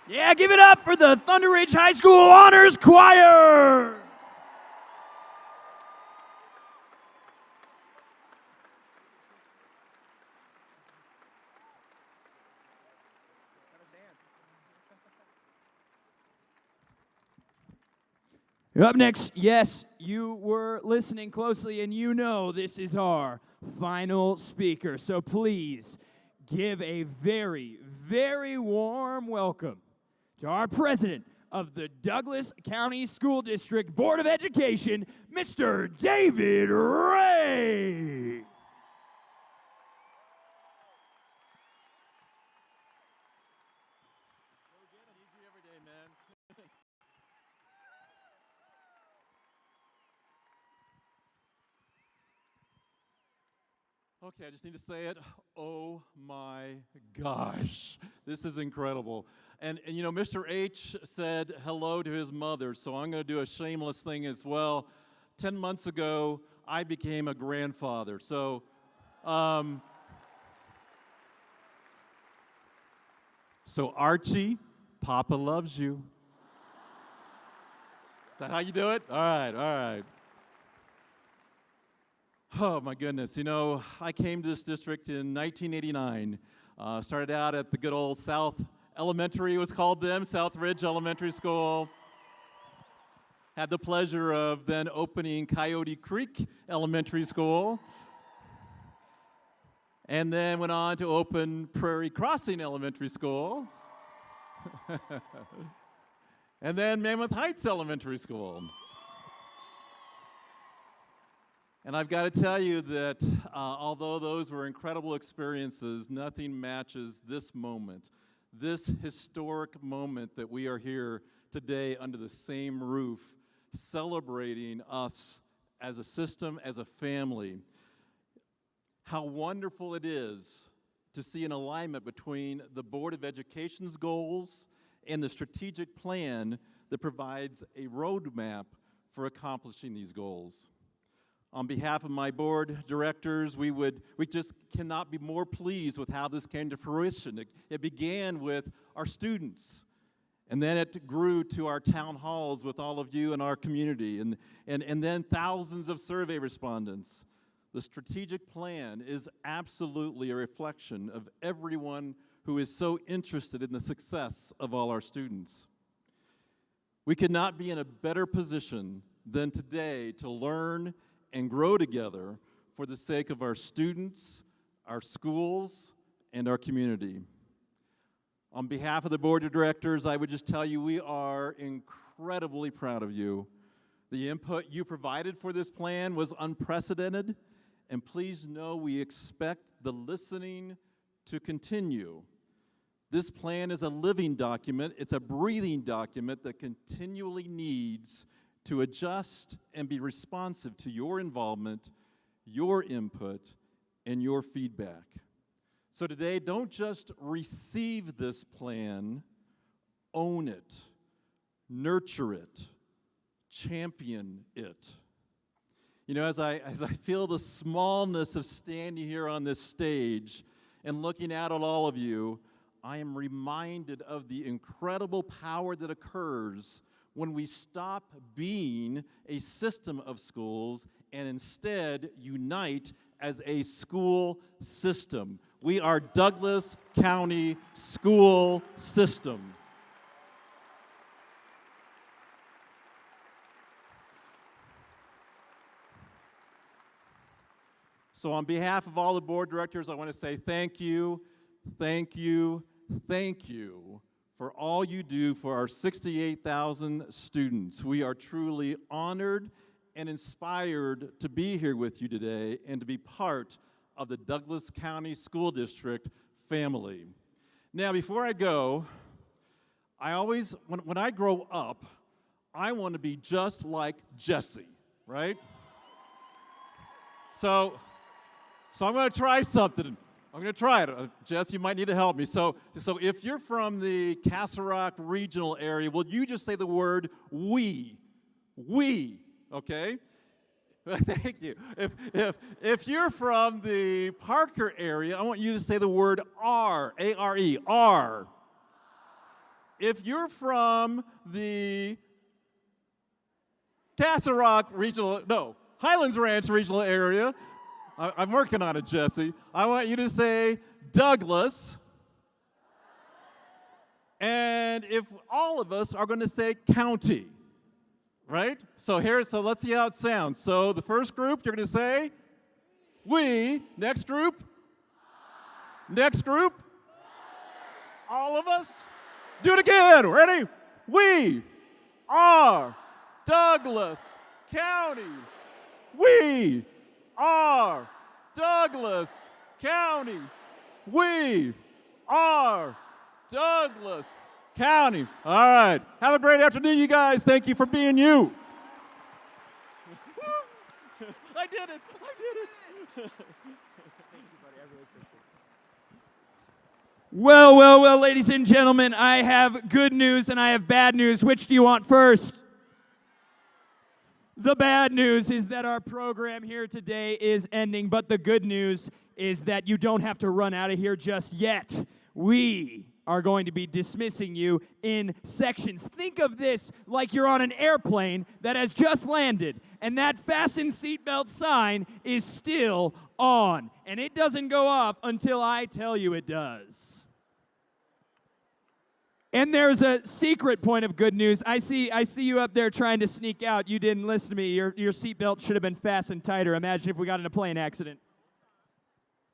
Yeah, give it up for the Thunder Ridge High School Honors Choir. Up next, yes, you were listening closely and you know this is our final speaker. So please give a very, very warm welcome to our president of the Douglas County School District Board of Education, Mr. David Ray. Okay, I just need to say it. Oh my gosh, this is incredible. And you know, Mr. H said hello to his mother, so I'm going to do a shameless thing as well. 10 months ago, I became a grandfather. So, so Archie, Papa loves you. Is that how you do it? All right, all right. Oh my goodness, you know, I came to this district in 1989. Started out at the good old South Elementary, it was called then, South Ridge Elementary School. Had the pleasure of then opening Coyote Creek Elementary School. And then went on to open Prairie Crossing Elementary School. And then Mammoth Heights Elementary School. And I've got to tell you that although those were incredible experiences, nothing matches this moment, this historic moment that we are here today under the same roof, celebrating us as a system, as a family. How wonderful it is to see an alignment between the Board of Education's goals and the strategic plan that provides a roadmap for accomplishing these goals. On behalf of my board directors, we just cannot be more pleased with how this came to fruition. It began with our students, and then it grew to our town halls with all of you in our community, and then thousands of survey respondents. The strategic plan is absolutely a reflection of everyone who is so interested in the success of all our students. We could not be in a better position than today to learn and grow together for the sake of our students, our schools, and our community. On behalf of the board of directors, I would just tell you we are incredibly proud of you. The input you provided for this plan was unprecedented, and please know we expect the listening to continue. This plan is a living document. It's a breathing document that continually needs to adjust and be responsive to your involvement, your input, and your feedback. So today, don't just receive this plan, own it, nurture it, champion it. You know, as I feel the smallness of standing here on this stage and looking out at all of you, I am reminded of the incredible power that occurs when we stop being a system of schools and instead unite as a school system. We are Douglas County School System. So on behalf of all the board directors, I want to say thank you, thank you, thank you for all you do for our 68,000 students. We are truly honored and inspired to be here with you today and to be part of the Douglas County School District family. Now, before I go, I always, when I grow up, I want to be just like Jesse, right? So I'm going to try something. I'm going to try it. Jess, you might need to help me. So if you're from the Castle Rock regional area, will you just say the word we? We, okay? Thank you. If you're from the Parker area, I want you to say the word R, A-R-E, R. if you're from the Castle Rock regional, no, Highlands Ranch regional area, I'm working on it, Jesse. I want you to say Douglas. And if all of us are going to say county, right? So let's see how it sounds. So the first group, you're going to say we. Next group? Next group? All of us? Do it again. Ready? We are Douglas County. We are Douglas County. We are Douglas County. All right. Have a great afternoon, you guys. Thank you for being you. I did it. Well, ladies and gentlemen, I have good news and I have bad news. Which do you want first? The bad news is that our program here today is ending, but the good news is that you don't have to run out of here just yet. We are going to be dismissing you in sections. Think of this like you're on an airplane that has just landed, and that fasten seatbelt sign is still on, and it doesn't go off until I tell you it does. And there's a secret point of good news. I see you up there trying to sneak out. You didn't listen to me. Your seatbelt should have been fastened tighter. Imagine if we got in a plane accident.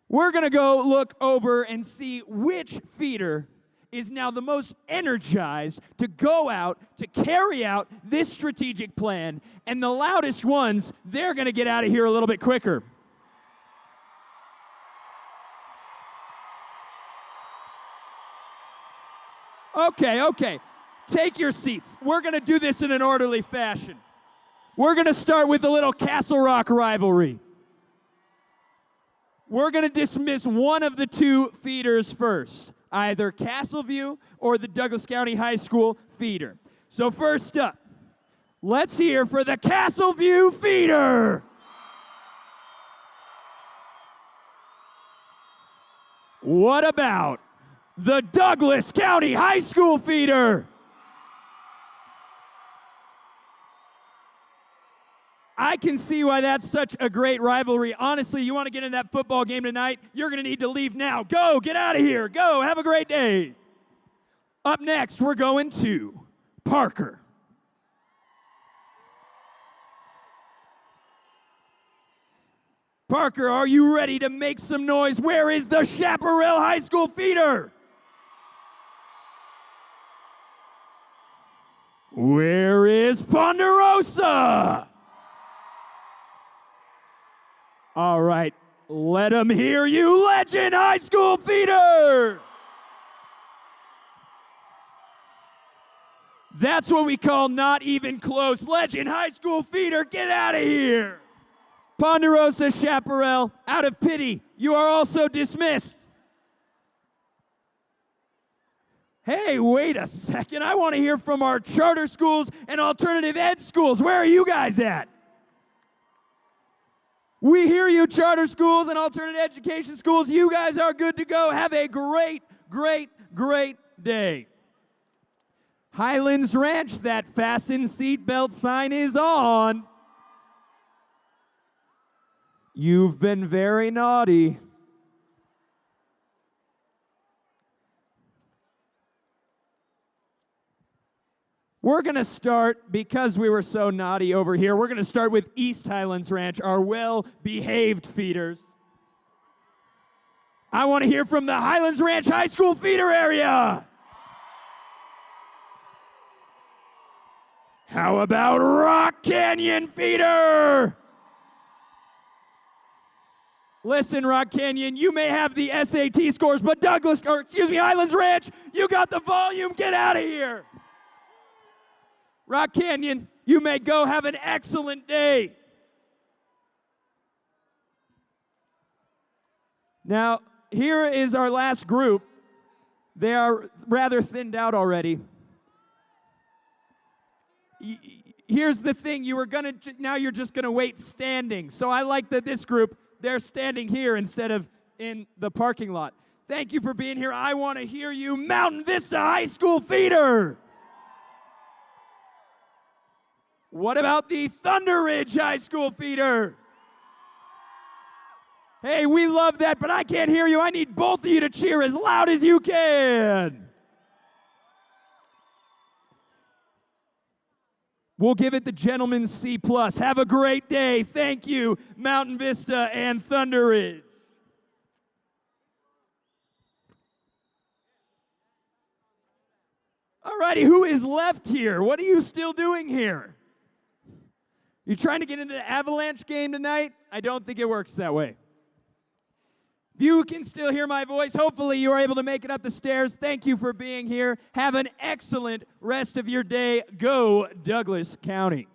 We're going to go look over and see which feeder is now the most energized to go out, to carry out this strategic plan. And the loudest ones, they're going to get out of here a little bit quicker. Okay. Take your seats. We're going to do this in an orderly fashion. We're going to start with a little Castle Rock rivalry. We're going to dismiss one of the two feeders first, either Castleview or the Douglas County High School feeder. So first up, let's hear for the Castleview feeder. What about the Douglas County High School feeder? I can see why that's such a great rivalry. Honestly, you want to get in that football game tonight, you're going to need to leave now. Go, get out of here. Go, have a great day. Up next, we're going to Parker. Parker, are you ready to make some noise? Where is the Chaparral High School feeder? Where is Ponderosa? All right, let them hear you, Legend High School feeder! That's what we call not even close. Legend High School feeder, get out of here! Ponderosa Chaparral, out of pity, you are also dismissed. Hey, wait a second. I want to hear from our charter schools and alternative ed schools. Where are you guys at? We hear you, charter schools and alternative education schools. You guys are good to go. Have a great, great, great day. Highlands Ranch, that fasten seatbelt sign is on. You've been very naughty. We're going to start, because we were so naughty over here, we're going to start with East Highlands Ranch, our well-behaved feeders. I want to hear from the Highlands Ranch High School feeder area. How about Rock Canyon feeder? Listen, Rock Canyon, you may have the SAT scores, but Highlands Ranch, you got the volume. Get out of here. Rock Canyon, you may go. Have an excellent day. Now, here is our last group. They are rather thinned out already. Here's the thing. Now you're just going to wait standing. So I like that this group, they're standing here instead of in the parking lot. Thank you for being here. I want to hear you. Mountain Vista High School feeder. What about the Thunder Ridge High School feeder? Hey, we love that, but I can't hear you. I need both of you to cheer as loud as you can. We'll give it the gentleman's C+. Have a great day. Thank you, Mountain Vista and Thunder Ridge. All righty, who is left here? What are you still doing here? You trying to get into the Avalanche game tonight? I don't think it works that way. If you can still hear my voice, hopefully you are able to make it up the stairs. Thank you for being here. Have an excellent rest of your day. Go Douglas County.